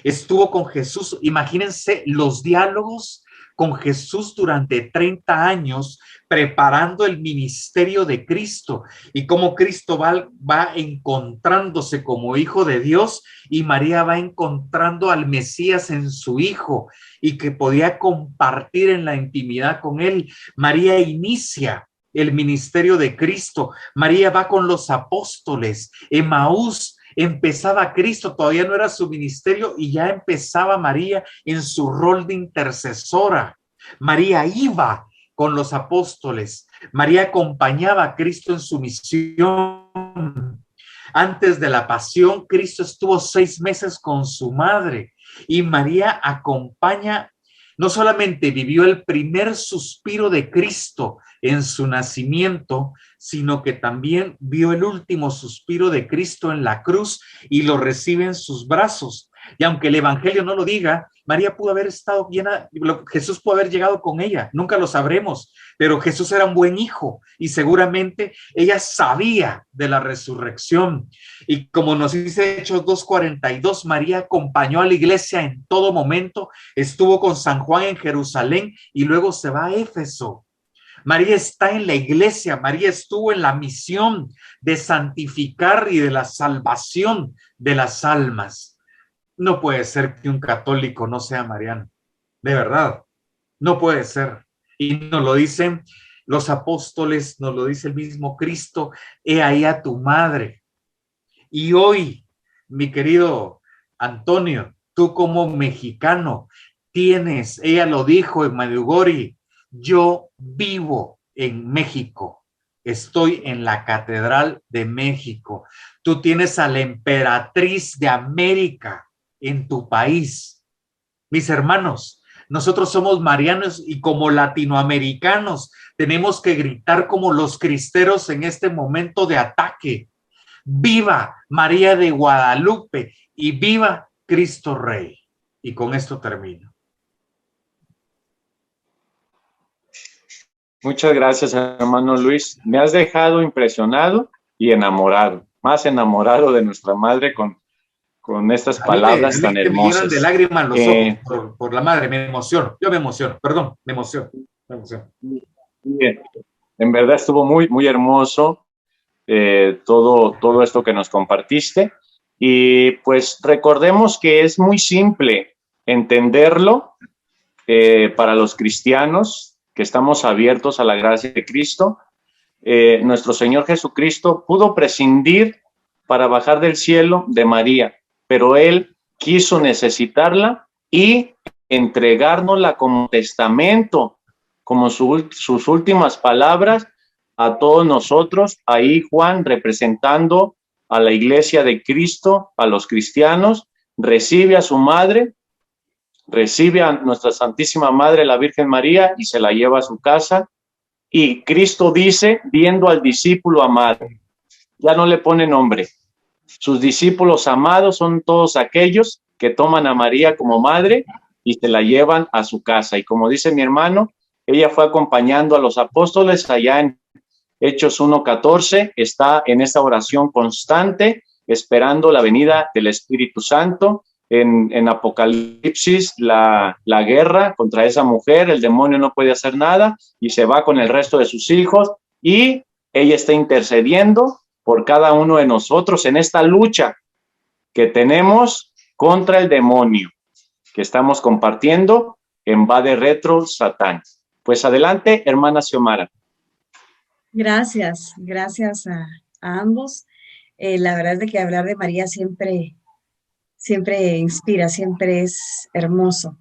Estuvo con Jesús, imagínense los diálogos con Jesús durante 30 años preparando el ministerio de Cristo y cómo Cristo va encontrándose como hijo de Dios y María va encontrando al Mesías en su hijo y que podía compartir en la intimidad con él. María inicia el ministerio de Cristo. María va con los apóstoles. Emaús empezaba Cristo, todavía no era su ministerio y ya empezaba María en su rol de intercesora. María iba con los apóstoles. María acompañaba a Cristo en su misión. Antes de la pasión, Cristo estuvo 6 meses con su madre y María acompaña. No solamente vivió el primer suspiro de Cristo en su nacimiento, sino que también vio el último suspiro de Cristo en la cruz y lo recibe en sus brazos. Y aunque el evangelio no lo diga, María pudo haber estado llena, Jesús pudo haber llegado con ella, nunca lo sabremos, pero Jesús era un buen hijo y seguramente ella sabía de la resurrección. Y como nos dice Hechos 2:42, María acompañó a la iglesia en todo momento, estuvo con San Juan en Jerusalén y luego se va a Éfeso. María está en la iglesia, María estuvo en la misión de santificar y de la salvación de las almas. No puede ser que un católico no sea mariano, de verdad, no puede ser. Y nos lo dicen los apóstoles, nos lo dice el mismo Cristo, he ahí a tu madre. Y hoy, mi querido Antonio, tú como mexicano tienes, ella lo dijo en Medjugorje, yo vivo en México, estoy en la Catedral de México. Tú tienes a la emperatriz de América en tu país. Mis hermanos, nosotros somos marianos y como latinoamericanos tenemos que gritar como los cristeros en este momento de ataque. ¡Viva María de Guadalupe y viva Cristo Rey! Y con esto termino.
Muchas gracias, hermano Luis. Me has dejado impresionado y enamorado, más enamorado de nuestra madre con estas palabras tan hermosas.
Me de lágrimas los ojos por la madre, me emociono. Yo me emociono, perdón, me emociono.
Bien. En verdad estuvo muy, muy hermoso todo esto que nos compartiste. Y pues recordemos que es muy simple entenderlo para los cristianos que estamos abiertos a la gracia de Cristo. Nuestro Señor Jesucristo pudo prescindir para bajar del cielo de María, pero Él quiso necesitarla y entregárnosla como testamento como sus últimas palabras a todos nosotros. Ahí Juan, representando a la iglesia de Cristo, a los cristianos, recibe a su madre, recibe a nuestra Santísima Madre, la Virgen María, y se la lleva a su casa. Y Cristo dice, viendo al discípulo amado, ya no le pone nombre. Sus discípulos amados son todos aquellos que toman a María como madre y se la llevan a su casa. Y como dice mi hermano, ella fue acompañando a los apóstoles allá en Hechos 1:14, está en esta oración constante, esperando la venida del Espíritu Santo. En Apocalipsis, la guerra contra esa mujer, el demonio no puede hacer nada y se va con el resto de sus hijos, y ella está intercediendo por cada uno de nosotros en esta lucha que tenemos contra el demonio, que estamos compartiendo en Va de Retro Satán. Pues adelante, hermana Xiomara.
Gracias a ambos. La verdad es de que hablar de María siempre inspira, siempre es hermoso.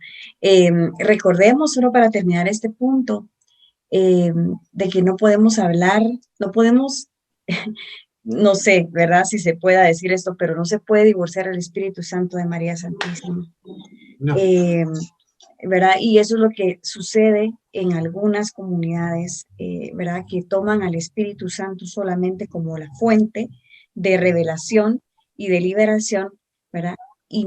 Recordemos, solo para terminar este punto, de que no podemos hablar, no podemos, no sé, ¿verdad? Si se pueda decir esto, pero no se puede divorciar el Espíritu Santo de María Santísima.
No.
¿Verdad? Y eso es lo que sucede en algunas comunidades, ¿verdad? Que toman al Espíritu Santo solamente como la fuente de revelación y de liberación, ¿verdad? Y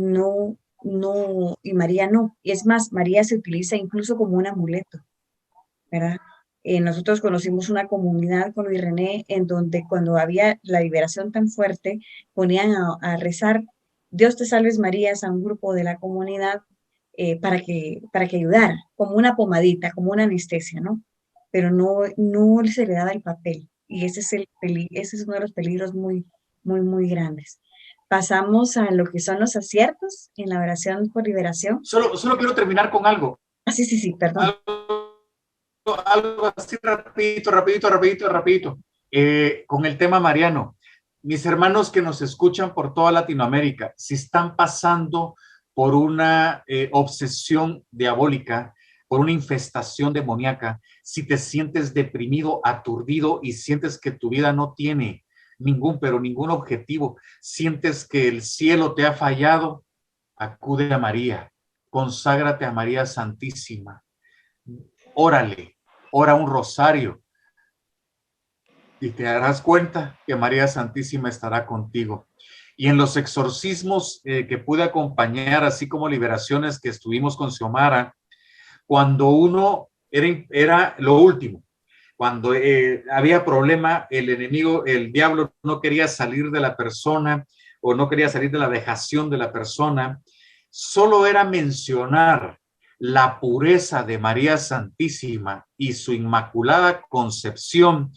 y María no. Y es más, María se utiliza incluso como un amuleto, ¿verdad? Nosotros conocimos una comunidad con Luis René en donde cuando había la liberación tan fuerte, ponían a rezar Dios te salves Marías a un grupo de la comunidad para que ayudara, como una pomadita, como una anestesia, ¿no? Pero no se le daba el papel. Y ese es uno de los peligros muy grandes. Pasamos a lo que son los aciertos en la oración por liberación.
Solo quiero terminar con algo.
Ah, sí, perdón.
Algo así rapidito. Con el tema mariano. Mis hermanos que nos escuchan por toda Latinoamérica, si están pasando por una obsesión diabólica, por una infestación demoníaca, si te sientes deprimido, aturdido y sientes que tu vida no tiene ningún objetivo, sientes que el cielo te ha fallado, acude a María, conságrate a María Santísima, órale, ora un rosario y te darás cuenta que María Santísima estará contigo. Y en los exorcismos que pude acompañar, así como liberaciones que estuvimos con Xiomara, cuando uno era lo último, cuando había problema, el enemigo, el diablo no quería salir de la persona o no quería salir de la vejación de la persona, solo era mencionar la pureza de María Santísima y su inmaculada concepción,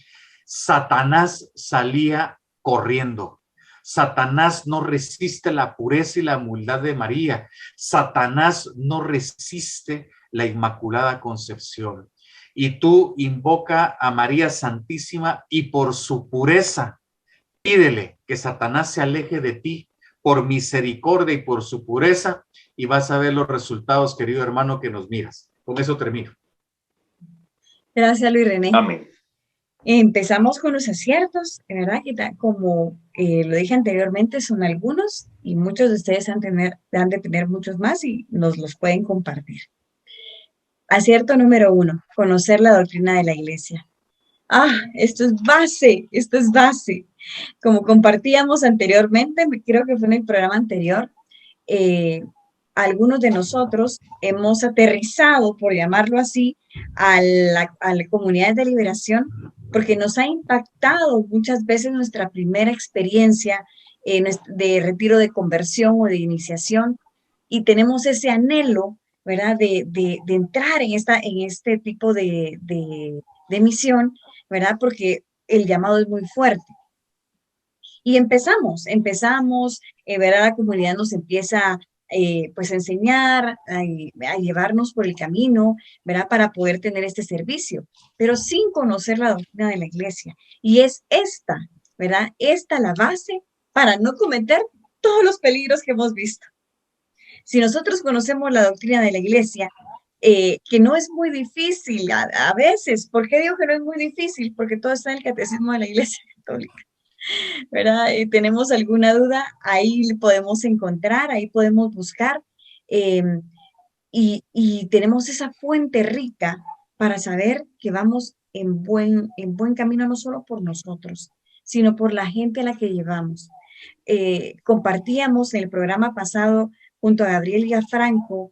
Satanás salía corriendo. Satanás no resiste la pureza y la humildad de María. Satanás no resiste la inmaculada concepción. Y tú invoca a María Santísima y por su pureza, pídele que Satanás se aleje de ti por misericordia y por su pureza, y vas a ver los resultados, querido hermano, que nos miras. Con eso termino.
Gracias, Luis René.
Amén.
Empezamos con los aciertos, ¿verdad? Que como lo dije anteriormente, son algunos y muchos de ustedes han de tener muchos más y nos los pueden compartir. Acierto número 1, conocer la doctrina de la Iglesia. Esto es base. Como compartíamos anteriormente, creo que fue en el programa anterior, algunos de nosotros hemos aterrizado, por llamarlo así, a la comunidad de liberación, porque nos ha impactado muchas veces nuestra primera experiencia de retiro de conversión o de iniciación, y tenemos ese anhelo, ¿verdad?, de entrar en este tipo de misión, ¿verdad?, porque el llamado es muy fuerte. Y empezamos, ¿verdad? La comunidad nos empieza pues a enseñar, a llevarnos por el camino, ¿verdad? Para poder tener este servicio, pero sin conocer la doctrina de la Iglesia. Y es esta, ¿verdad? Esta la base para no cometer todos los peligros que hemos visto. Si nosotros conocemos la doctrina de la Iglesia, que no es muy difícil a veces. ¿Por qué digo que no es muy difícil? Porque todo está en el Catecismo de la Iglesia Católica, ¿verdad? ¿Tenemos alguna duda? Ahí podemos encontrar, ahí podemos buscar, eh, y tenemos esa fuente rica para saber que vamos en buen camino, no solo por nosotros, sino por la gente a la que llevamos. Compartíamos en el programa pasado junto a Gabriel Franco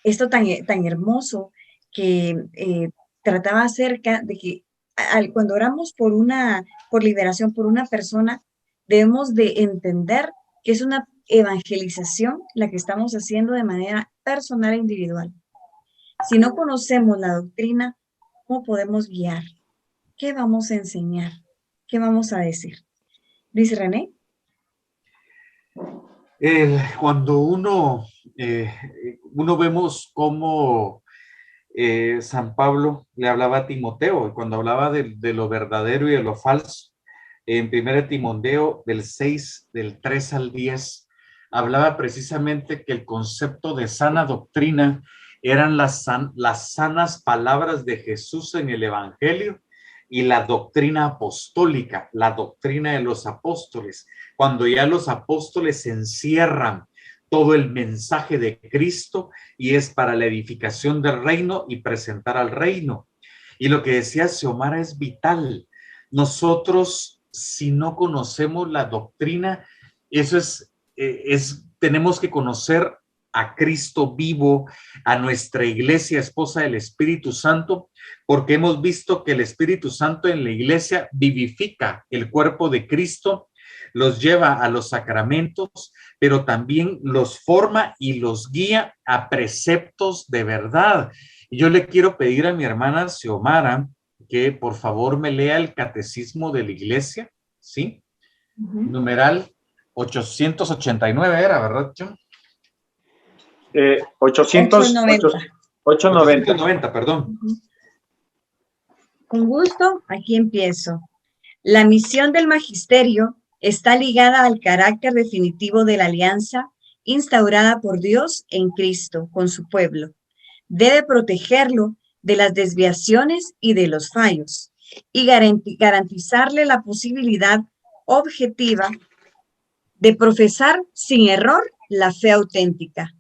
esto tan hermoso que trataba acerca de que cuando oramos por liberación, por una persona, debemos de entender que es una evangelización la que estamos haciendo de manera personal e individual. Si no conocemos la doctrina, ¿cómo podemos guiar? ¿Qué vamos a enseñar? ¿Qué vamos a decir? Luis René.
Cuando uno vemos cómo San Pablo le hablaba a Timoteo, y cuando hablaba de lo verdadero y de lo falso, en 1 Timoteo del 6, del 3 al 10, hablaba precisamente que el concepto de sana doctrina eran las sanas palabras de Jesús en el Evangelio y la doctrina apostólica, la doctrina de los apóstoles. Cuando ya los apóstoles encierran todo el mensaje de Cristo y es para la edificación del reino y presentar al reino. Y lo que decía Xiomara es vital. Nosotros, si no conocemos la doctrina, eso tenemos que conocer a Cristo vivo, a nuestra iglesia, esposa del Espíritu Santo, porque hemos visto que el Espíritu Santo en la iglesia vivifica el cuerpo de Cristo, los lleva a los sacramentos, pero también los forma y los guía a preceptos de verdad. Y yo le quiero pedir a mi hermana Xiomara que por favor me lea el catecismo de la iglesia, ¿sí? Numeral 889 era, ¿verdad, John? 890, perdón.
Con gusto, aquí empiezo. La misión del magisterio está ligada al carácter definitivo de la alianza instaurada por Dios en Cristo con su pueblo. Debe protegerlo de las desviaciones y de los fallos y garantizarle la posibilidad objetiva de profesar sin error la fe auténtica.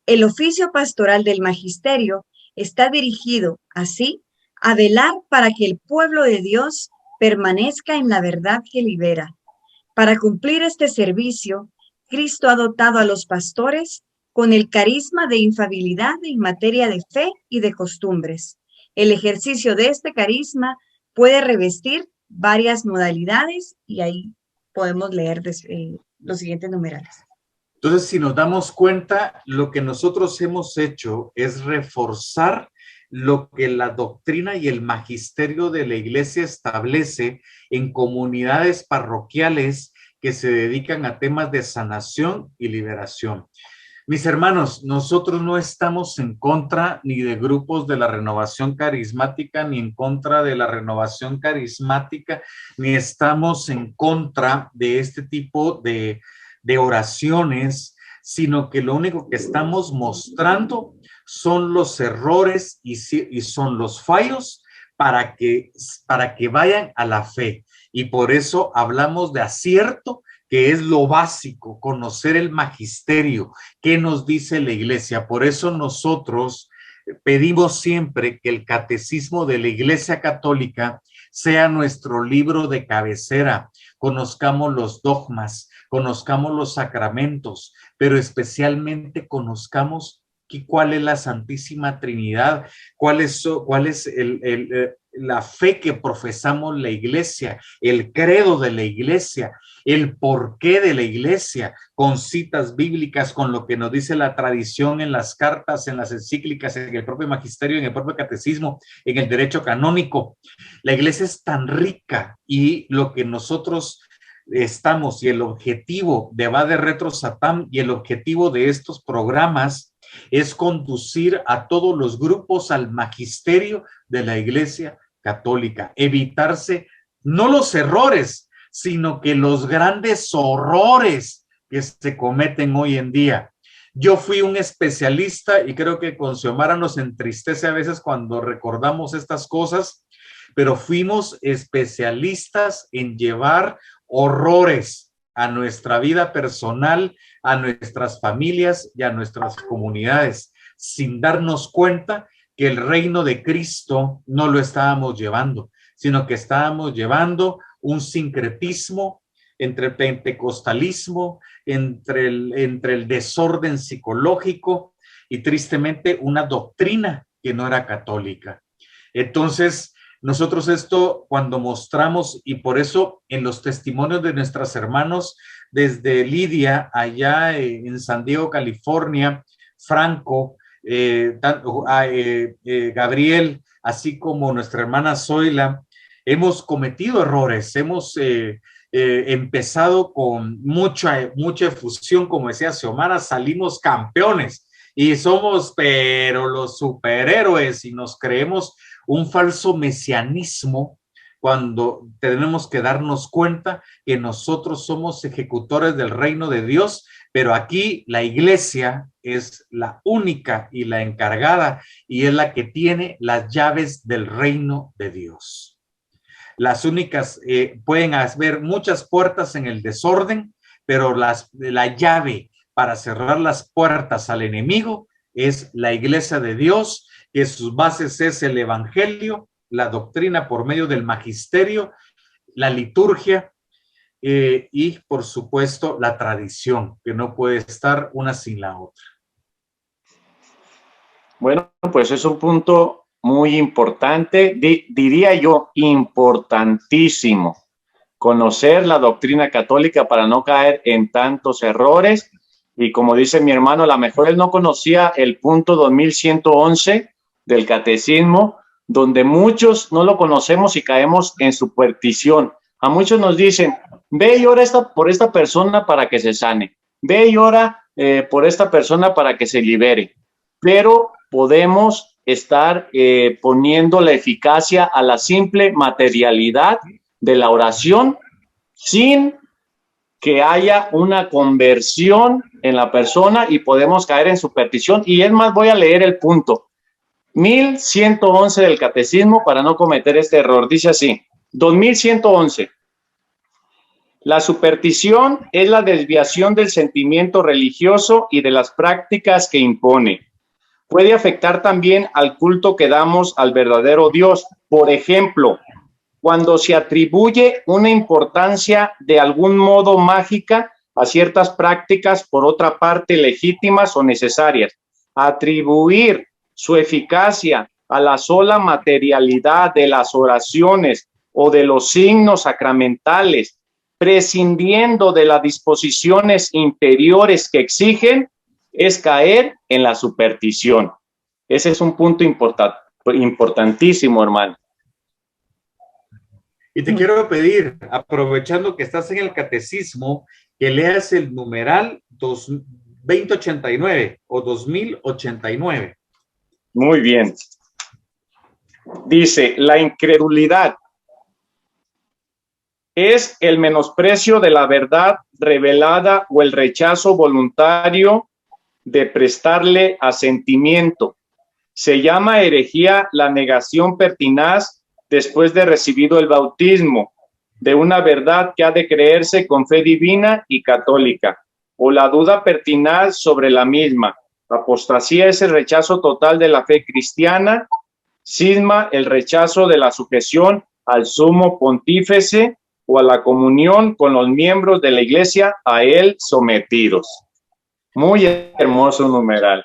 El oficio pastoral del magisterio está dirigido, así, a velar para que el pueblo de Dios permanezca en la verdad que libera. Para cumplir este servicio, Cristo ha dotado a los pastores con el carisma de infalibilidad en materia de fe y de costumbres. El ejercicio de este carisma puede revestir varias modalidades y ahí podemos leer los siguientes numerales.
Entonces, si nos damos cuenta, lo que nosotros hemos hecho es reforzar lo que la doctrina y el magisterio de la iglesia establece en comunidades parroquiales que se dedican a temas de sanación y liberación. Mis hermanos, nosotros no estamos en contra ni de grupos de la renovación carismática, ni en contra de la renovación carismática, ni estamos en contra de este tipo de oraciones, sino que lo único que estamos mostrando son los errores y son los fallos para que vayan a la fe. Y por eso hablamos de acierto, que es lo básico, conocer el magisterio, qué nos dice la iglesia. Por eso nosotros pedimos siempre que el catecismo de la Iglesia Católica sea nuestro libro de cabecera. Conozcamos los dogmas, conozcamos los sacramentos, pero especialmente conozcamos cuál es la Santísima Trinidad, cuál es la fe que profesamos la iglesia, el credo de la iglesia, el porqué de la iglesia, con citas bíblicas, con lo que nos dice la tradición en las cartas, en las encíclicas, en el propio magisterio, en el propio catecismo, en el derecho canónico. La iglesia es tan rica y lo que nosotros estamos y el objetivo de Va de Retro Satán y el objetivo de estos programas es conducir a todos los grupos al magisterio de la Iglesia Católica, evitarse no los errores, sino que los grandes horrores que se cometen hoy en día. Yo fui un especialista y creo que con Xiomara nos entristece a veces cuando recordamos estas cosas, pero fuimos especialistas en llevar horrores a nuestra vida personal, a nuestras familias y a nuestras comunidades, sin darnos cuenta que el reino de Cristo no lo estábamos llevando, sino que estábamos llevando un sincretismo entre el pentecostalismo, entre el desorden psicológico y tristemente una doctrina que no era católica. Entonces, nosotros esto cuando mostramos, y por eso en los testimonios de nuestros hermanos, desde Lidia, allá en San Diego, California, Franco, Gabriel, así como nuestra hermana Zoila, hemos cometido errores, hemos empezado con mucha efusión, como decía Xiomara, salimos campeones y somos, pero los superhéroes, y nos creemos un falso mesianismo cuando tenemos que darnos cuenta que nosotros somos ejecutores del reino de Dios, pero aquí la iglesia es la única y la encargada y es la que tiene las llaves del reino de Dios. Las únicas, pueden haber muchas puertas en el desorden, pero la llave para cerrar las puertas al enemigo es la iglesia de Dios, que sus bases es el evangelio, la doctrina por medio del magisterio, la liturgia y, por supuesto, la tradición, que no puede estar una sin la otra.
Bueno, pues es un punto muy importante, diría yo, importantísimo. Conocer la doctrina católica para no caer en tantos errores. Y como dice mi hermano, a lo mejor él no conocía el punto 2111 del catecismo, donde muchos no lo conocemos y caemos en superstición. A muchos nos dicen, ve y ora por esta persona para que se sane. Ve y ora por esta persona para que se libere. Pero podemos estar poniendo la eficacia a la simple materialidad de la oración sin que haya una conversión en la persona y podemos caer en superstición. Y es más, voy a leer el punto 1111 del catecismo para no cometer este error. Dice así, 2111. La superstición es la desviación del sentimiento religioso y de las prácticas que impone. Puede afectar también al culto que damos al verdadero Dios. Por ejemplo, cuando se atribuye una importancia de algún modo mágica a ciertas prácticas, por otra parte legítimas o necesarias. Atribuir su eficacia a la sola materialidad de las oraciones o de los signos sacramentales, prescindiendo de las disposiciones interiores que exigen, es caer en la superstición. Ese es un punto importantísimo, hermano.
Y te quiero pedir, aprovechando que estás en el catecismo, que leas el numeral 2089 o 2089.
Muy bien. Dice, la incredulidad es el menosprecio de la verdad revelada o el rechazo voluntario de prestarle asentimiento. Se llama herejía la negación pertinaz después de recibido el bautismo de una verdad que ha de creerse con fe divina y católica, o la duda pertinaz sobre la misma. Apostasía es el rechazo total de la fe cristiana. Cisma, el rechazo de la sujeción al sumo pontífice o a la comunión con los miembros de la iglesia a él sometidos. Muy hermoso numeral.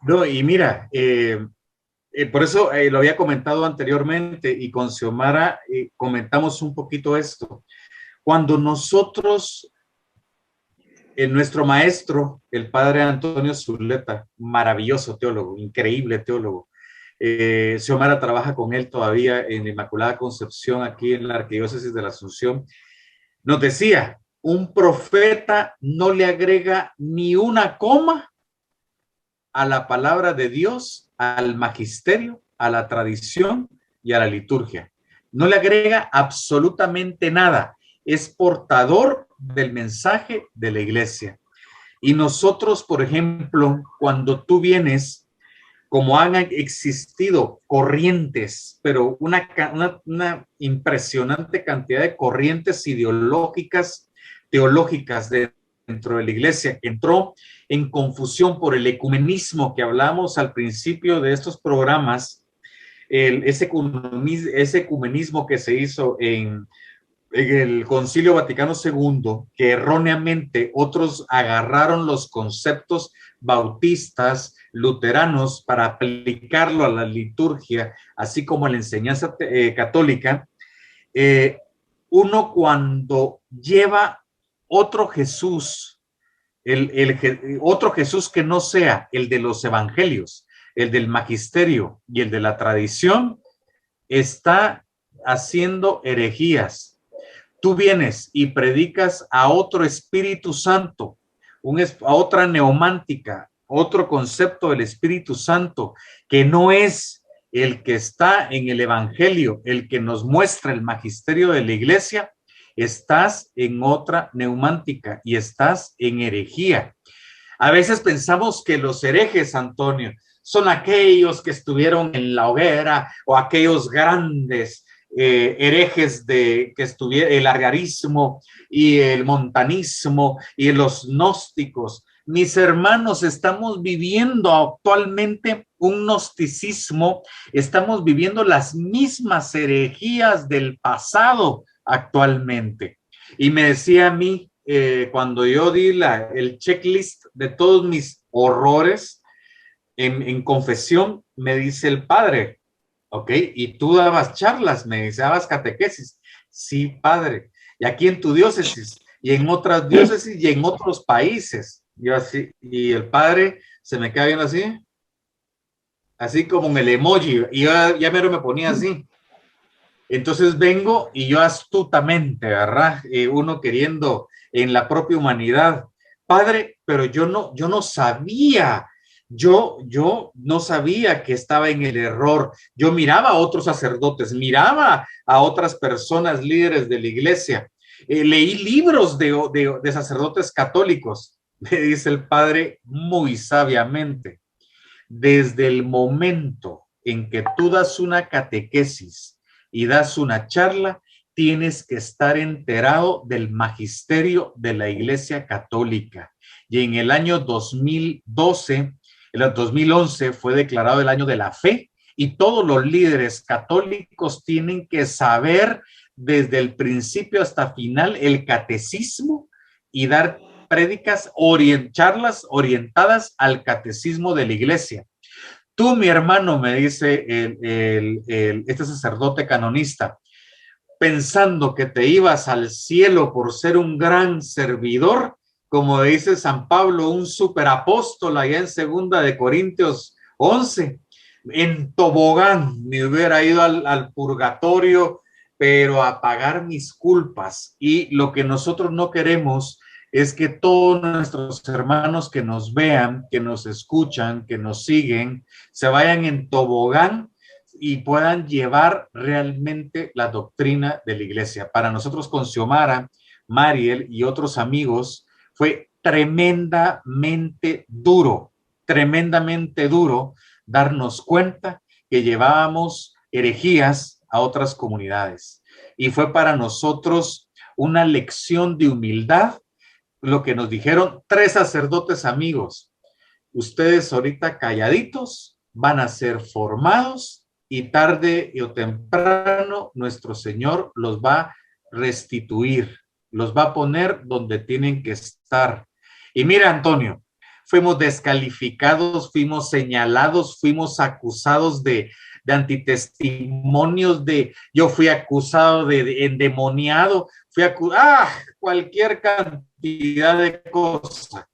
No, y mira, por eso lo había comentado anteriormente y con Xiomara comentamos un poquito esto. Cuando nosotros, nuestro maestro, el padre Antonio Zuleta, maravilloso teólogo, increíble teólogo, Xiomara trabaja con él todavía en la Inmaculada Concepción aquí en la Arquidiócesis de la Asunción, nos decía, un profeta no le agrega ni una coma a la palabra de Dios, al magisterio, a la tradición y a la liturgia. No le agrega absolutamente nada. Es portador del mensaje de la iglesia. Y nosotros, por ejemplo, cuando tú vienes, como han existido corrientes, pero una impresionante cantidad de corrientes ideológicas, teológicas dentro de la iglesia, que entró en confusión por el ecumenismo que hablamos al principio de estos programas, ese ecumenismo que se hizo en el Concilio Vaticano II, que erróneamente otros agarraron los conceptos bautistas, luteranos, para aplicarlo a la liturgia, así como a la enseñanza católica. Uno cuando lleva otro Jesús, otro Jesús que no sea el de los evangelios, el del magisterio y el de la tradición, está haciendo herejías. Tú vienes y predicas a otro Espíritu Santo, a otra neomántica, otro concepto del Espíritu Santo, que no es el que está en el Evangelio, el que nos muestra el magisterio de la iglesia. Estás en otra neomántica y estás en herejía. A veces pensamos que los herejes, Antonio, son aquellos que estuvieron en la hoguera o aquellos grandes herejes que estuvieron, el arriarismo y el montanismo y los gnósticos. Mis hermanos, estamos viviendo actualmente un gnosticismo, estamos viviendo las mismas herejías del pasado actualmente. Y me decía a mí, cuando yo di el checklist de todos mis horrores en confesión, me dice el padre, ok, y tú dabas charlas, me dice, dabas catequesis. Sí, padre. Y aquí en tu diócesis, y en otras diócesis, y en otros países. Yo así, y el padre se me queda viendo así como en el emoji, y yo ya mero me ponía así. Entonces vengo y yo astutamente, ¿verdad? Uno queriendo en la propia humanidad. Padre, pero yo no sabía. Yo no sabía que estaba en el error. Yo miraba a otros sacerdotes, miraba a otras personas líderes de la iglesia. Leí libros de sacerdotes católicos. Me dice el padre muy sabiamente, desde el momento en que tú das una catequesis y das una charla, tienes que estar enterado del magisterio de la Iglesia Católica. Y en el año 2012, en el 2011 fue declarado el año de la fe, y todos los líderes católicos tienen que saber desde el principio hasta final el catecismo y dar prédicas, charlas orientadas al catecismo de la iglesia. Tú, mi hermano, me dice este sacerdote canonista, pensando que te ibas al cielo por ser un gran servidor, como dice San Pablo, un superapóstol allá en 2 Corintios 11, en tobogán me hubiera ido al purgatorio, pero a pagar mis culpas. Y lo que nosotros no queremos es que todos nuestros hermanos que nos vean, que nos escuchan, que nos siguen, se vayan en tobogán y puedan llevar realmente la doctrina de la iglesia. Para nosotros con Xiomara, Mariel y otros amigos fue tremendamente duro darnos cuenta que llevábamos herejías a otras comunidades. Y fue para nosotros una lección de humildad lo que nos dijeron 3 sacerdotes amigos. Ustedes ahorita calladitos van a ser formados y tarde o temprano nuestro Señor los va a restituir, los va a poner donde tienen que estar. Y mira, Antonio, fuimos descalificados, fuimos señalados, fuimos acusados de antitestimonios, yo fui acusado de endemoniado, cualquier cantidad de cosas,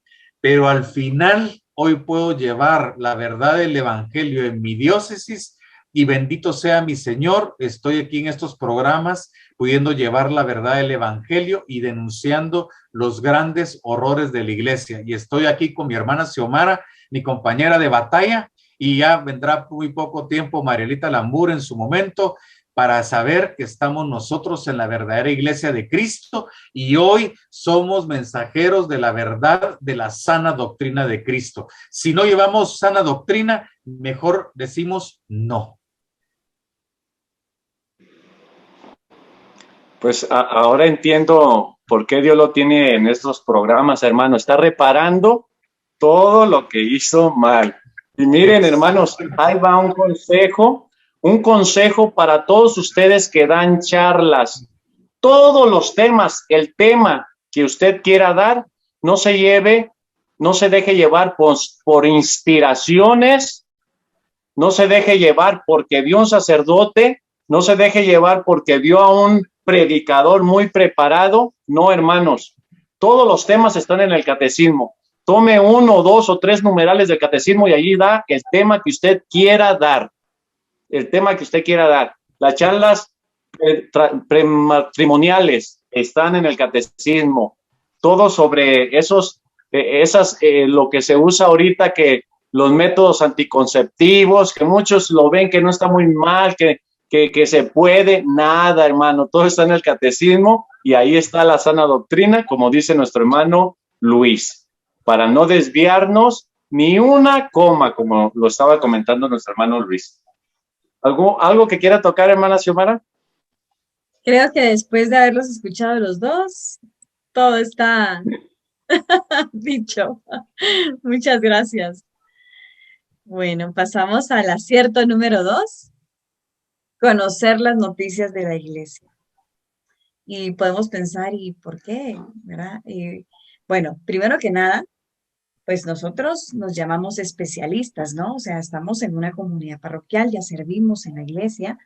pero al final hoy puedo llevar la verdad del evangelio en mi diócesis y bendito sea mi Señor, estoy aquí en estos programas pudiendo llevar la verdad del evangelio y denunciando los grandes horrores de la iglesia. Y estoy aquí con mi hermana Xiomara, mi compañera de batalla, y ya vendrá muy poco tiempo Marielita Lambur en su momento, para saber que estamos nosotros en la verdadera iglesia de Cristo y hoy somos mensajeros de la verdad de la sana doctrina de Cristo. Si no llevamos sana doctrina, mejor decimos no.
Pues ahora entiendo por qué Dios lo tiene en estos programas, hermano. Está reparando todo lo que hizo mal. Y miren, hermanos, ahí va un consejo para todos ustedes que dan charlas. Todos los temas, el tema que usted quiera dar, no se deje llevar por inspiraciones, no se deje llevar porque vio un sacerdote, no se deje llevar porque vio a un predicador muy preparado. No, hermanos, todos los temas están en el catecismo. Tome 1, 2 o 3 numerales del catecismo y allí da el tema que usted quiera dar. El tema que usted quiera dar. Las charlas prematrimoniales están en el catecismo. Todo sobre lo que se usa ahorita, que los métodos anticonceptivos, que muchos lo ven que no está muy mal, que se puede, nada, hermano, todo está en el catecismo y ahí está la sana doctrina, como dice nuestro hermano Luis, para no desviarnos ni una coma, como lo estaba comentando nuestro hermano Luis. ¿Algo que quiera tocar, hermana Xiomara?
Creo que después de haberlos escuchado los dos, todo está dicho. Muchas gracias. Bueno, pasamos al acierto número 2. Conocer las noticias de la iglesia. Y podemos pensar, ¿y por qué? ¿Verdad? Bueno, primero que nada, pues nosotros nos llamamos especialistas, ¿no? O sea, estamos en una comunidad parroquial, ya servimos en la iglesia,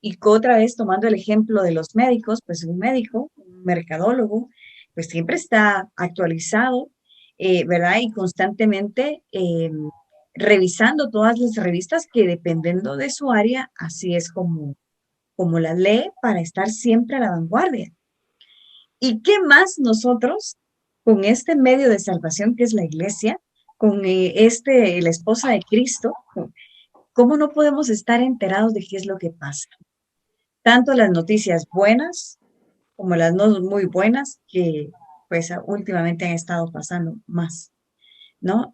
y otra vez tomando el ejemplo de los médicos, pues un médico, un mercadólogo, pues siempre está actualizado, ¿verdad? Y constantemente revisando todas las revistas que dependiendo de su área, así es como las lee para estar siempre a la vanguardia. ¿Y qué más nosotros, con este medio de salvación que es la iglesia, con la esposa de Cristo, cómo no podemos estar enterados de qué es lo que pasa? Tanto las noticias buenas como las no muy buenas que pues últimamente han estado pasando más, ¿no?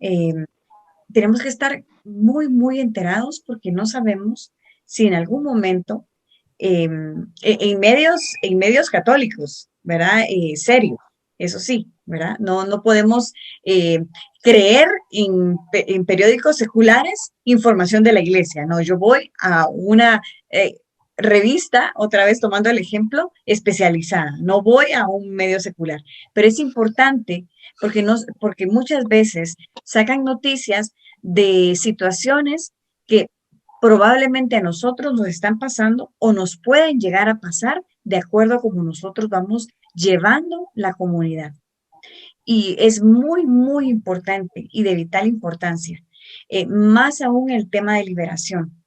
Tenemos que estar muy, muy enterados porque no sabemos si en algún momento en medios católicos, ¿verdad? Serios, eso sí, ¿verdad? No podemos creer en periódicos seculares información de la iglesia, no, yo voy a una revista, otra vez tomando el ejemplo, especializada, no voy a un medio secular, pero es importante porque muchas veces sacan noticias de situaciones que probablemente a nosotros nos están pasando o nos pueden llegar a pasar de acuerdo a cómo nosotros vamos llevando la comunidad. Y es muy, muy importante y de vital importancia, más aún el tema de liberación.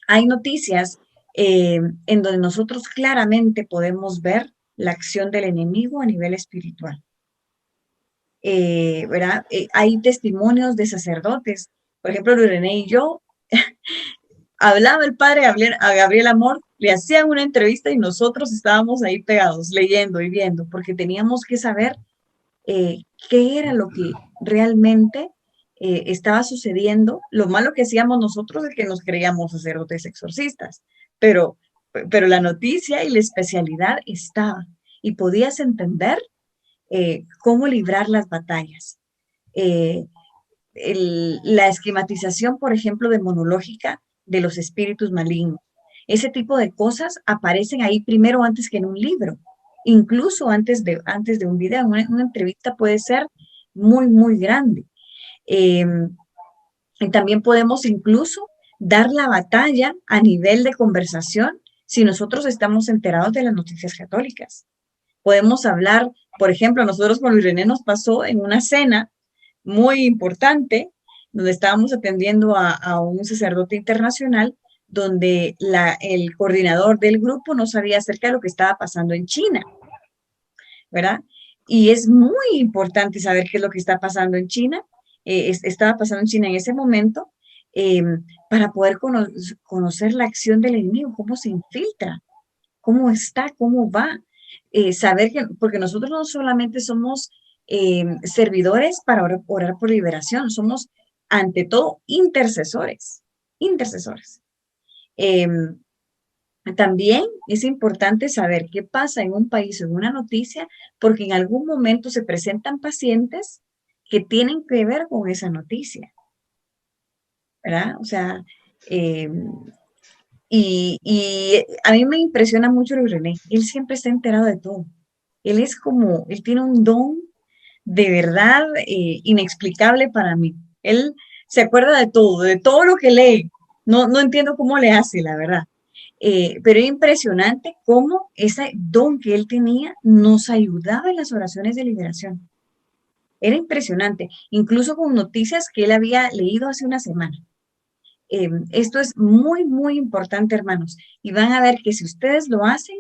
Hay noticias en donde nosotros claramente podemos ver la acción del enemigo a nivel espiritual. ¿Verdad? Hay testimonios de sacerdotes. Por ejemplo, René y yo hablaba el padre a Gabriel Amor, le hacían una entrevista y nosotros estábamos ahí pegados, leyendo y viendo, porque teníamos que saber qué era lo que realmente estaba sucediendo. Lo malo que hacíamos nosotros es que nos creíamos sacerdotes exorcistas, pero la noticia y la especialidad estaba y podías entender cómo librar las batallas. La esquematización, por ejemplo, demonológica de los espíritus malignos. Ese tipo de cosas aparecen ahí primero antes que en un libro, incluso antes de un video. Una entrevista puede ser muy, muy grande. Y también podemos incluso dar la batalla a nivel de conversación si nosotros estamos enterados de las noticias católicas. Podemos hablar, por ejemplo, nosotros con Luis René nos pasó en una cena muy importante, donde estábamos atendiendo a un sacerdote internacional, donde el coordinador del grupo no sabía acerca de lo que estaba pasando en China, ¿verdad? Y es muy importante saber qué es lo que está pasando en China. Estaba pasando en China en ese momento, para poder conocer la acción del enemigo, cómo se infiltra, cómo está, cómo va. Saber que, porque nosotros no solamente somos servidores para orar por liberación, somos ante todo intercesores, intercesores. También es importante saber qué pasa en un país o en una noticia, porque en algún momento se presentan pacientes que tienen que ver con esa noticia, ¿verdad? O sea, y a mí me impresiona mucho Luis René. Él siempre está enterado de todo. Él es como, él tiene un don de verdad inexplicable para mí. Él se acuerda de todo lo que lee. No entiendo cómo le hace, la verdad. Pero es impresionante cómo ese don que él tenía nos ayudaba en las oraciones de liberación. Era impresionante, incluso con noticias que él había leído hace una semana. Esto es muy, muy importante, hermanos. Y van a ver que si ustedes lo hacen,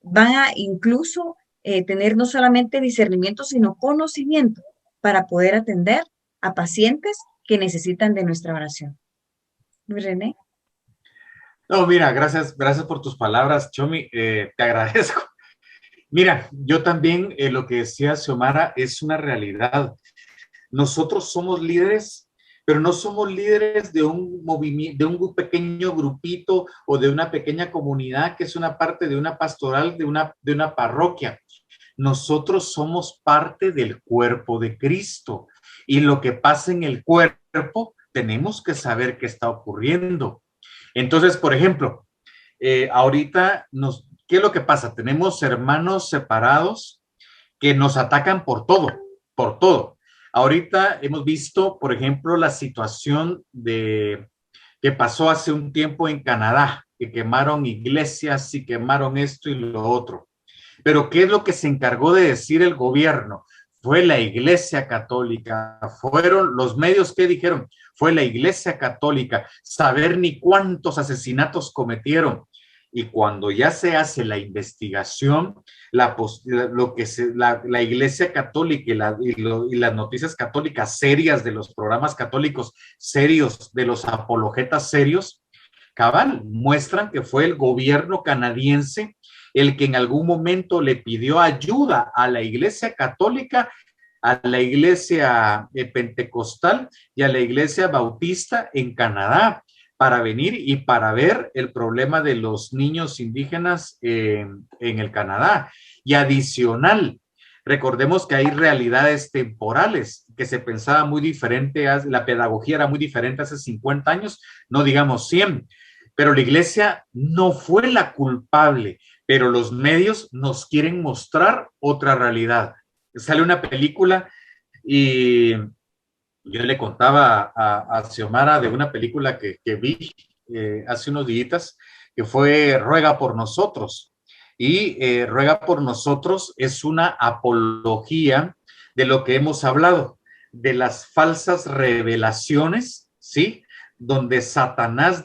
van a incluso tener no solamente discernimiento, sino conocimiento para poder atender a pacientes que necesitan de nuestra oración. Luis René.
No, mira, gracias por tus palabras, Chomi, te agradezco. Mira, yo también lo que decía Xiomara es una realidad. Nosotros somos líderes, pero no somos líderes de un movimiento, de un pequeño grupito o de una pequeña comunidad que es una parte de una pastoral, de una parroquia. Nosotros somos parte del cuerpo de Cristo y lo que pasa en el cuerpo tenemos que saber qué está ocurriendo. Entonces, por ejemplo, ahorita ¿qué es lo que pasa? Tenemos hermanos separados que nos atacan por todo, por todo. Ahorita hemos visto, por ejemplo, la situación que pasó hace un tiempo en Canadá, que quemaron iglesias y quemaron esto y lo otro. Pero ¿qué es lo que se encargó de decir el gobierno? Fue la Iglesia Católica, fueron los medios que dijeron, fue la Iglesia Católica, saber ni cuántos asesinatos cometieron. Y cuando ya se hace la investigación, la Iglesia Católica y las noticias católicas serias de los programas católicos serios, de los apologetas serios, cabal, muestran que fue el gobierno canadiense el que en algún momento le pidió ayuda a la Iglesia Católica, a la Iglesia Pentecostal y a la Iglesia Bautista en Canadá para venir y para ver el problema de los niños indígenas en el Canadá. Y adicional, recordemos que hay realidades temporales que se pensaba muy diferente, la pedagogía era muy diferente hace 50 años, no digamos 100, pero la Iglesia no fue la culpable, pero los medios nos quieren mostrar otra realidad. Sale una película y yo le contaba a Xiomara de una película que vi hace unos días, que fue Ruega por Nosotros. Y Ruega por Nosotros es una apología de lo que hemos hablado, de las falsas revelaciones, ¿sí? Donde Satanás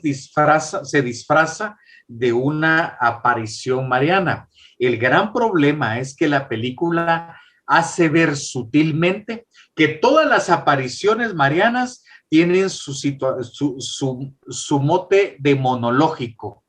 se disfraza de una aparición mariana. El gran problema es que la película hace ver sutilmente que todas las apariciones marianas tienen su mote demonológico,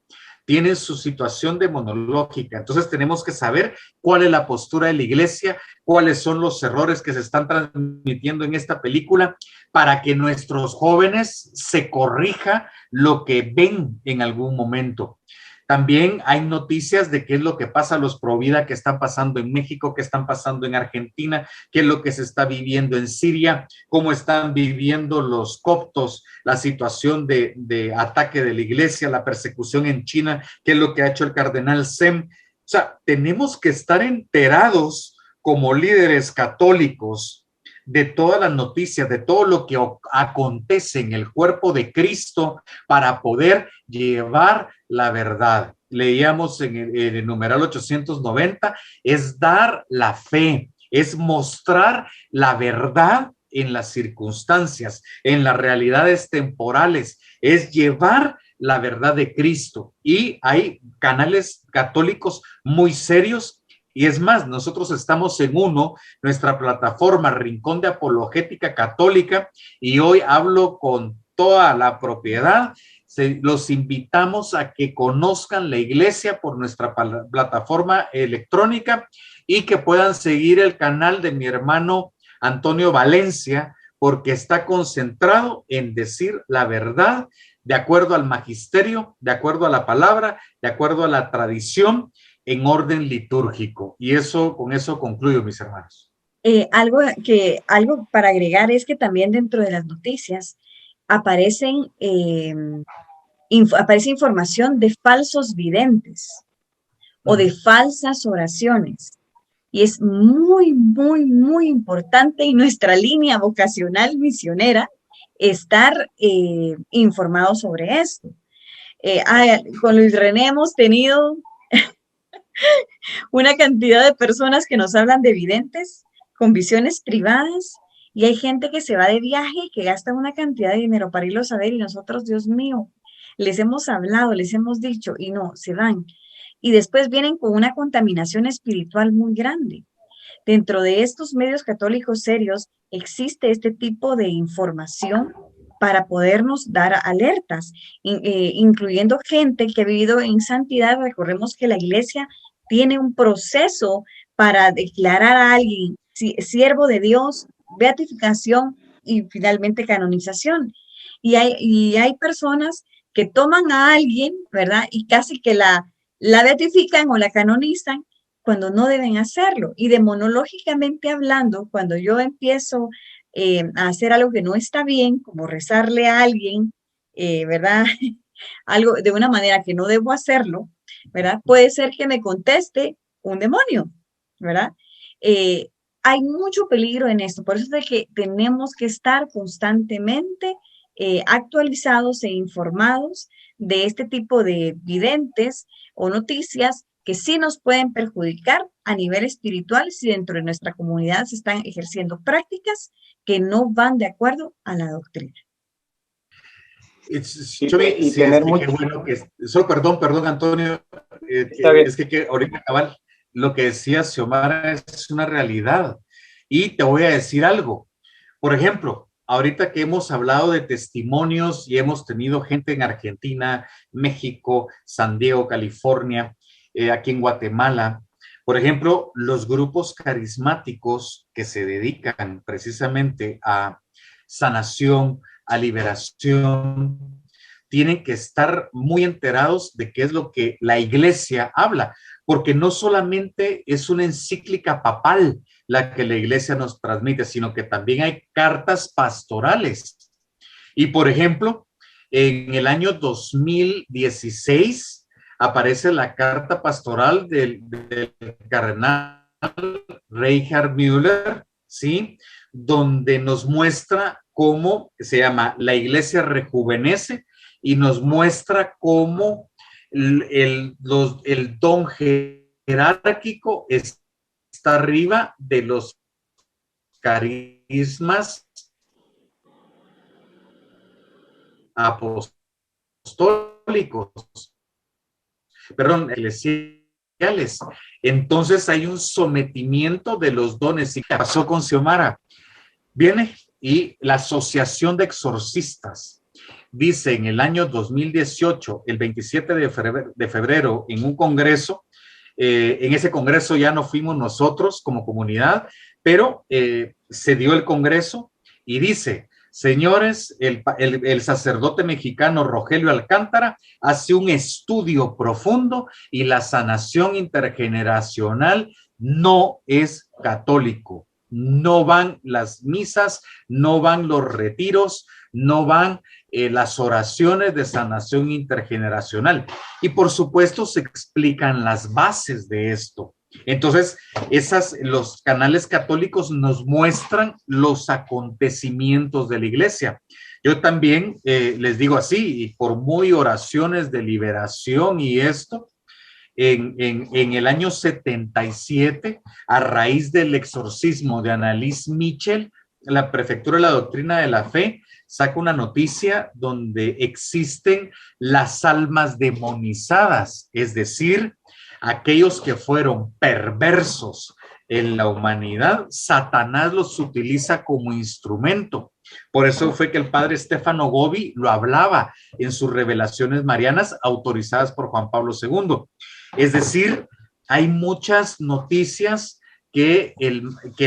tienen su situación demonológica. Entonces tenemos que saber cuál es la postura de la Iglesia, cuáles son los errores que se están transmitiendo en esta película, para que nuestros jóvenes se corrija lo que ven en algún momento. También hay noticias de qué es lo que pasa a los pro vida que están pasando en México, qué están pasando en Argentina, qué es lo que se está viviendo en Siria, cómo están viviendo los coptos, la situación de ataque de la iglesia, la persecución en China, qué es lo que ha hecho el cardenal Sem. O sea, tenemos que estar enterados como líderes católicos de todas las noticias, de todo lo que acontece en el cuerpo de Cristo para poder llevar la verdad. Leíamos en el numeral 890, es dar la fe, es mostrar la verdad en las circunstancias, en las realidades temporales, es llevar la verdad de Cristo. Y hay canales católicos muy serios. Y es más, nosotros estamos en nuestra plataforma Rincón de Apologética Católica, y hoy hablo con toda la propiedad. Los invitamos a que conozcan la iglesia por nuestra plataforma electrónica y que puedan seguir el canal de mi hermano Antonio Valencia, porque está concentrado en decir la verdad de acuerdo al magisterio, de acuerdo a la palabra, de acuerdo a la tradición, en orden litúrgico. Y eso, con eso concluyo, mis hermanos.
Algo para agregar es que también dentro de las noticias aparece información de falsos videntes o de falsas oraciones. Y es muy, muy, muy importante en nuestra línea vocacional misionera estar informados sobre esto. Con Luis René hemos tenido una cantidad de personas que nos hablan de videntes con visiones privadas, y hay gente que se va de viaje y que gasta una cantidad de dinero para irlos a ver, y nosotros, Dios mío, les hemos hablado, les hemos dicho y no, se van. Y después vienen con una contaminación espiritual muy grande. Dentro de estos medios católicos serios existe este tipo de información para podernos dar alertas, incluyendo gente que ha vivido en santidad. Recordemos que la iglesia tiene un proceso para declarar a alguien siervo de Dios, beatificación y finalmente canonización. Y hay personas que toman a alguien, ¿verdad? Y casi que la beatifican o la canonizan cuando no deben hacerlo. Y demonológicamente hablando, cuando yo empiezo a hacer algo que no está bien, como rezarle a alguien, ¿verdad? Algo de una manera que no debo hacerlo, ¿verdad? Puede ser que me conteste un demonio, ¿verdad? Hay mucho peligro en esto, por eso es que tenemos que estar constantemente actualizados e informados de este tipo de videntes o noticias que sí nos pueden perjudicar a nivel espiritual si dentro de nuestra comunidad se están ejerciendo prácticas que no van de acuerdo a la doctrina.
Perdón, Antonio, es que ahorita cabal, lo que decía Xiomara es una realidad, y te voy a decir algo. Por ejemplo, ahorita que hemos hablado de testimonios y hemos tenido gente en Argentina, México, San Diego, California, aquí en Guatemala, por ejemplo, los grupos carismáticos que se dedican precisamente a sanación, a liberación, tienen que estar muy enterados de qué es lo que la iglesia habla, porque no solamente es una encíclica papal la que la iglesia nos transmite, sino que también hay cartas pastorales. Y por ejemplo, en el año 2016 aparece la carta pastoral del cardenal Reinhard Müller, ¿sí? Donde nos muestra cómo se llama La Iglesia Rejuvenece, y nos muestra cómo el don jerárquico está arriba de los carismas apostólicos, eclesiales. Entonces hay un sometimiento de los dones. ¿Y qué pasó con Xiomara? Viene y la Asociación de Exorcistas dice en el año 2018, el 27 de febrero, en un congreso, en ese congreso ya no fuimos nosotros como comunidad, pero se dio el congreso y dice: señores, el sacerdote mexicano Rogelio Alcántara hace un estudio profundo y la sanación intergeneracional no es católico. No van las misas, no van los retiros, no van las oraciones de sanación intergeneracional. Y por supuesto se explican las bases de esto. Entonces, los canales católicos nos muestran los acontecimientos de la iglesia. Yo también les digo así, y por muy oraciones de liberación y esto, en el año 77, a raíz del exorcismo de Annalise Michel, la Prefectura de la Doctrina de la Fe saca una noticia donde existen las almas demonizadas, es decir, aquellos que fueron perversos en la humanidad, Satanás los utiliza como instrumento. Por eso fue que el padre Stefano Gobbi lo hablaba en sus revelaciones marianas autorizadas por Juan Pablo II. Es decir, hay muchas noticias que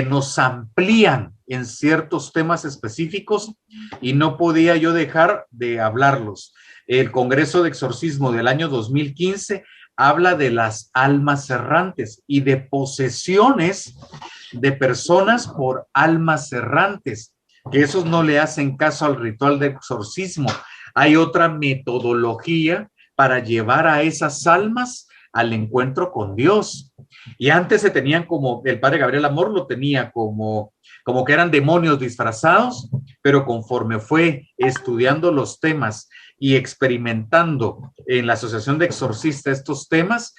nos amplían en ciertos temas específicos y no podía yo dejar de hablarlos. El Congreso de Exorcismo del año 2015 habla de las almas errantes y de posesiones de personas por almas errantes, que esos no le hacen caso al ritual de exorcismo. Hay otra metodología para llevar a esas almas al encuentro con Dios. Y antes se tenían como, el padre Gabriel Amor lo tenía como que eran demonios disfrazados, pero conforme fue estudiando los temas y experimentando en la Asociación de Exorcistas estos temas,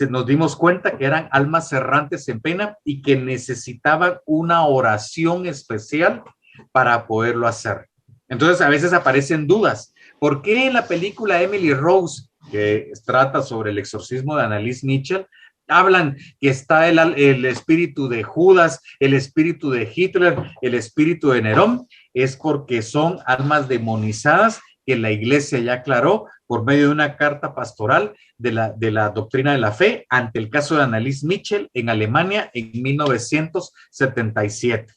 nos dimos cuenta que eran almas errantes en pena y que necesitaban una oración especial para poderlo hacer. Entonces a veces aparecen dudas. ¿Por qué en la película Emily Rose, que trata sobre el exorcismo de Anneliese Michel, hablan que está el espíritu de Judas, el espíritu de Hitler, el espíritu de Nerón? Es porque son almas demonizadas que la iglesia ya aclaró por medio de una carta pastoral de la doctrina de la fe ante el caso de Anneliese Michel en Alemania en 1977.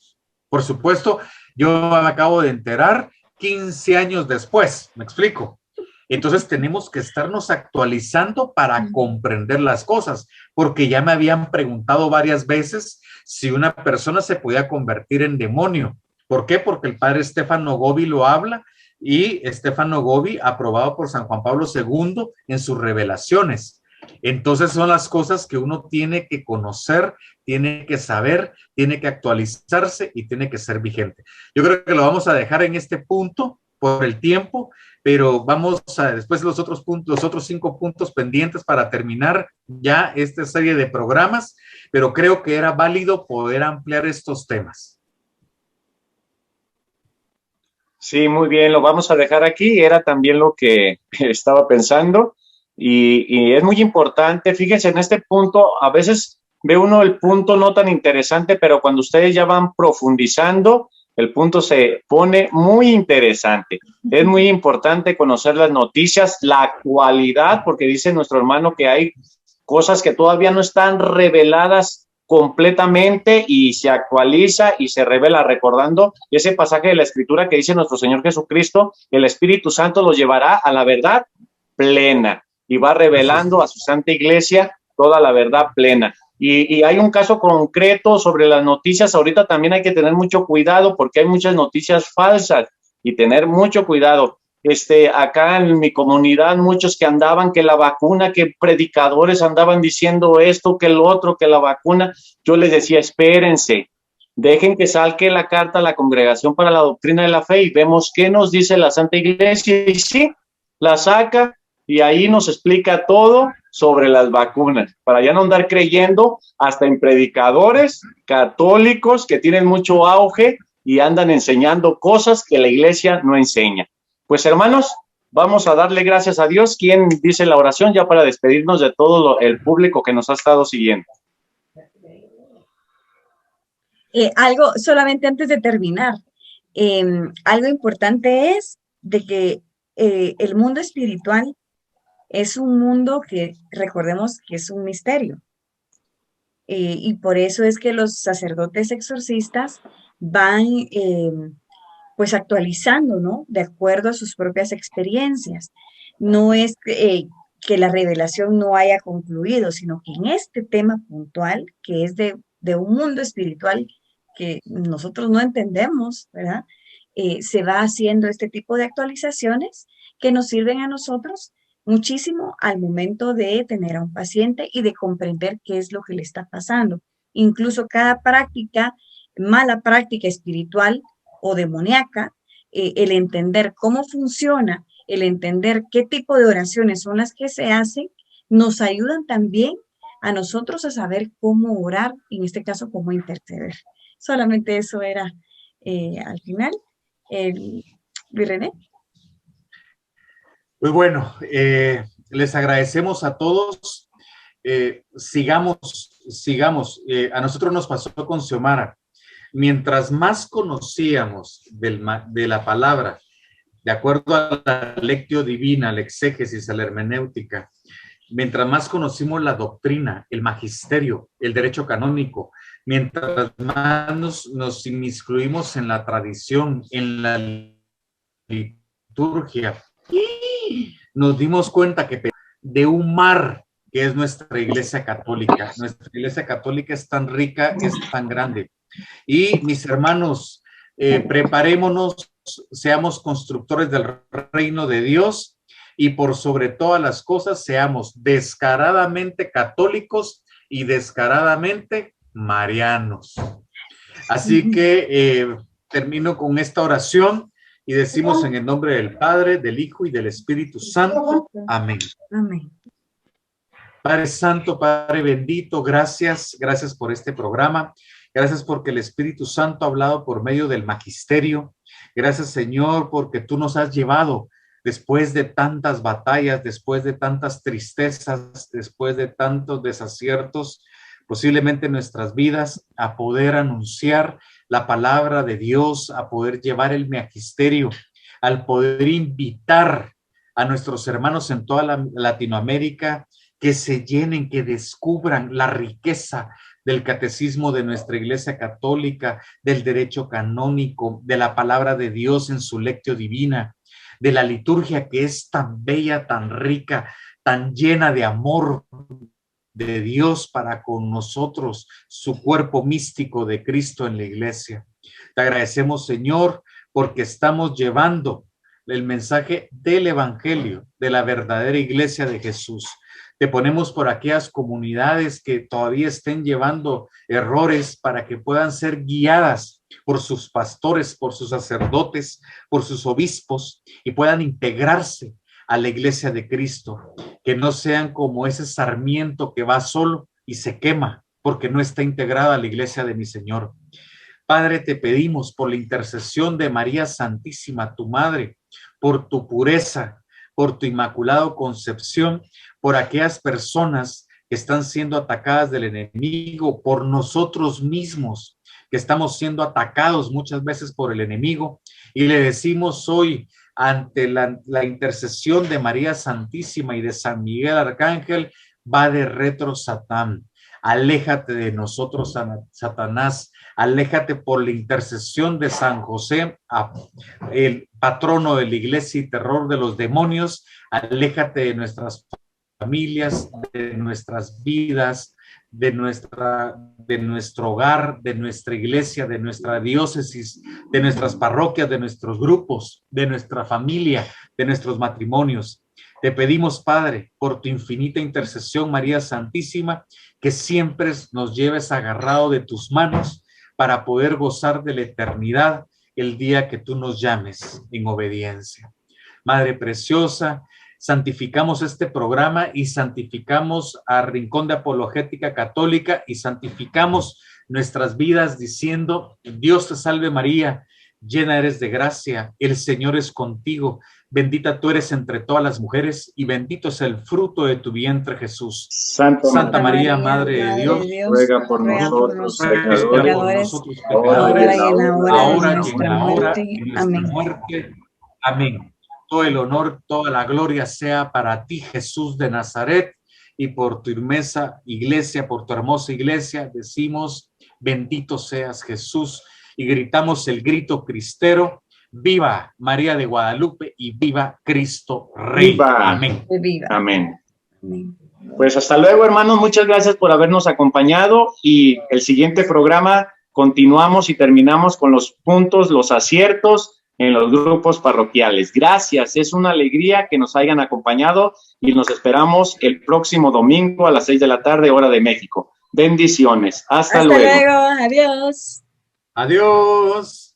Por supuesto, yo me acabo de enterar 15 años después, ¿me explico? Entonces tenemos que estarnos actualizando para comprender las cosas, porque ya me habían preguntado varias veces si una persona se podía convertir en demonio. ¿Por qué? Porque el padre Stefano Gobbi lo habla y Stefano Gobbi, aprobado por San Juan Pablo II en sus revelaciones. Entonces son las cosas que uno tiene que conocer, tiene que saber, tiene que actualizarse y tiene que ser vigente. Yo creo que lo vamos a dejar en este punto por el tiempo, pero vamos a después los otros 5 puntos pendientes para terminar ya esta serie de programas, pero creo que era válido poder ampliar estos temas.
Sí, muy bien, lo vamos a dejar aquí. Era también lo que estaba pensando y es muy importante. Fíjense, en este punto, a veces ve uno el punto no tan interesante, pero cuando ustedes ya van profundizando, el punto se pone muy interesante. Es muy importante conocer las noticias, la actualidad, porque dice nuestro hermano que hay cosas que todavía no están reveladas completamente y se actualiza y se revela, recordando ese pasaje de la Escritura que dice nuestro Señor Jesucristo: el Espíritu Santo los llevará a la verdad plena y va revelando a su Santa Iglesia toda la verdad plena. Y hay un caso concreto sobre las noticias. Ahorita también hay que tener mucho cuidado porque hay muchas noticias falsas y tener mucho cuidado. Acá en mi comunidad, muchos que andaban que la vacuna, que predicadores andaban diciendo esto, que lo otro, que la vacuna. Yo les decía, espérense, dejen que salga la carta a la Congregación para la Doctrina de la Fe y vemos qué nos dice la Santa Iglesia. Y sí, la saca y ahí nos explica todo sobre las vacunas, para ya no andar creyendo hasta en predicadores católicos que tienen mucho auge y andan enseñando cosas que la iglesia no enseña. Pues hermanos, vamos a darle gracias a Dios. ¿Quién dice la oración ya para despedirnos de todo el público que nos ha estado siguiendo?
Algo solamente antes de terminar, algo importante es de que el mundo espiritual es un mundo que recordemos que es un misterio. Y por eso es que los sacerdotes exorcistas van pues actualizando, ¿no? De acuerdo a sus propias experiencias. No es que la revelación no haya concluido, sino que en este tema puntual, que es de un mundo espiritual que nosotros no entendemos, ¿verdad? Se va haciendo este tipo de actualizaciones que nos sirven a nosotros muchísimo al momento de tener a un paciente y de comprender qué es lo que le está pasando. Incluso cada práctica, mala práctica espiritual o demoníaca, el entender cómo funciona, el entender qué tipo de oraciones son las que se hacen, nos ayudan también a nosotros a saber cómo orar, en este caso, cómo interceder. Solamente eso era al final. Luis René.
Pues bueno, les agradecemos a todos. Sigamos sigamos. A nosotros nos pasó con Xiomara. Mientras más conocíamos de la palabra, de acuerdo a la lectio divina, la exégesis, a la hermenéutica, mientras más conocimos la doctrina, el magisterio, el derecho canónico, mientras más nos inmiscuimos en la tradición, en la liturgia, nos dimos cuenta que de un mar que es nuestra Iglesia Católica. Nuestra Iglesia Católica es tan rica, es tan grande. Y mis hermanos, preparémonos, seamos constructores del reino de Dios y por sobre todas las cosas seamos descaradamente católicos y descaradamente marianos. Así que termino con esta oración y decimos en el nombre del Padre, del Hijo y del Espíritu Santo. Amén.
Amén.
Padre Santo, Padre bendito, gracias por este programa. Gracias porque el Espíritu Santo ha hablado por medio del magisterio. Gracias, Señor, porque tú nos has llevado después de tantas batallas, después de tantas tristezas, después de tantos desaciertos, posiblemente en nuestras vidas, a poder anunciar la palabra de Dios, a poder llevar el magisterio, al poder invitar a nuestros hermanos en toda Latinoamérica que se llenen, que descubran la riqueza del catecismo de nuestra Iglesia Católica, del derecho canónico, de la palabra de Dios en su lectio divina, de la liturgia que es tan bella, tan rica, tan llena de amor de Dios para con nosotros, su cuerpo místico de Cristo en la Iglesia. Te agradecemos, Señor, porque estamos llevando el mensaje del Evangelio, de la verdadera Iglesia de Jesús. Te ponemos por aquellas comunidades que todavía estén llevando errores para que puedan ser guiadas por sus pastores, por sus sacerdotes, por sus obispos y puedan integrarse a la Iglesia de Cristo, que no sean como ese sarmiento que va solo y se quema porque no está integrada a la Iglesia de mi Señor. Padre, te pedimos por la intercesión de María Santísima, tu Madre, por tu pureza, por tu inmaculada concepción, por aquellas personas que están siendo atacadas del enemigo, por nosotros mismos, que estamos siendo atacados muchas veces por el enemigo, y le decimos hoy, ante la intercesión de María Santísima y de San Miguel Arcángel, va de retro Satán. Aléjate de nosotros, Satanás, aléjate por la intercesión de San José, el patrono de la iglesia y terror de los demonios, aléjate de nuestras familias, de nuestras vidas, de nuestro hogar, de nuestra iglesia, de nuestra diócesis, de nuestras parroquias, de nuestros grupos, de nuestra familia, de nuestros matrimonios. Te pedimos, Padre, por tu infinita intercesión, María Santísima, que siempre nos lleves agarrado de tus manos para poder gozar de la eternidad el día que tú nos llames en obediencia. Madre preciosa, santificamos este programa y santificamos a Rincón de Apologética Católica y santificamos nuestras vidas diciendo: Dios te salve María, llena eres de gracia, el Señor es contigo, bendita tú eres entre todas las mujeres y bendito es el fruto de tu vientre, Jesús. Santa María, Madre de Dios,
ruega por nosotros
pecadores,
pecadores,
ahora y en
en
la
la
hora
hora
de
de
nuestra
nuestra
muerte.
muerte. Amén. Todo el honor, toda la gloria sea para ti, Jesús de Nazaret, y por tu inmensa iglesia, por tu hermosa iglesia, decimos: bendito seas, Jesús, y gritamos el grito cristero: viva María de Guadalupe y viva Cristo Rey.
Viva.
Amén.
Viva.
Amén.
Amén.
Pues hasta luego, hermanos. Muchas gracias por habernos acompañado y el siguiente programa continuamos y terminamos con los puntos, los aciertos en los grupos parroquiales. Gracias, es una alegría que nos hayan acompañado y nos esperamos el próximo domingo a las 6 de la tarde, hora de México. Bendiciones. Hasta luego.
Hasta luego. Adiós.
Adiós.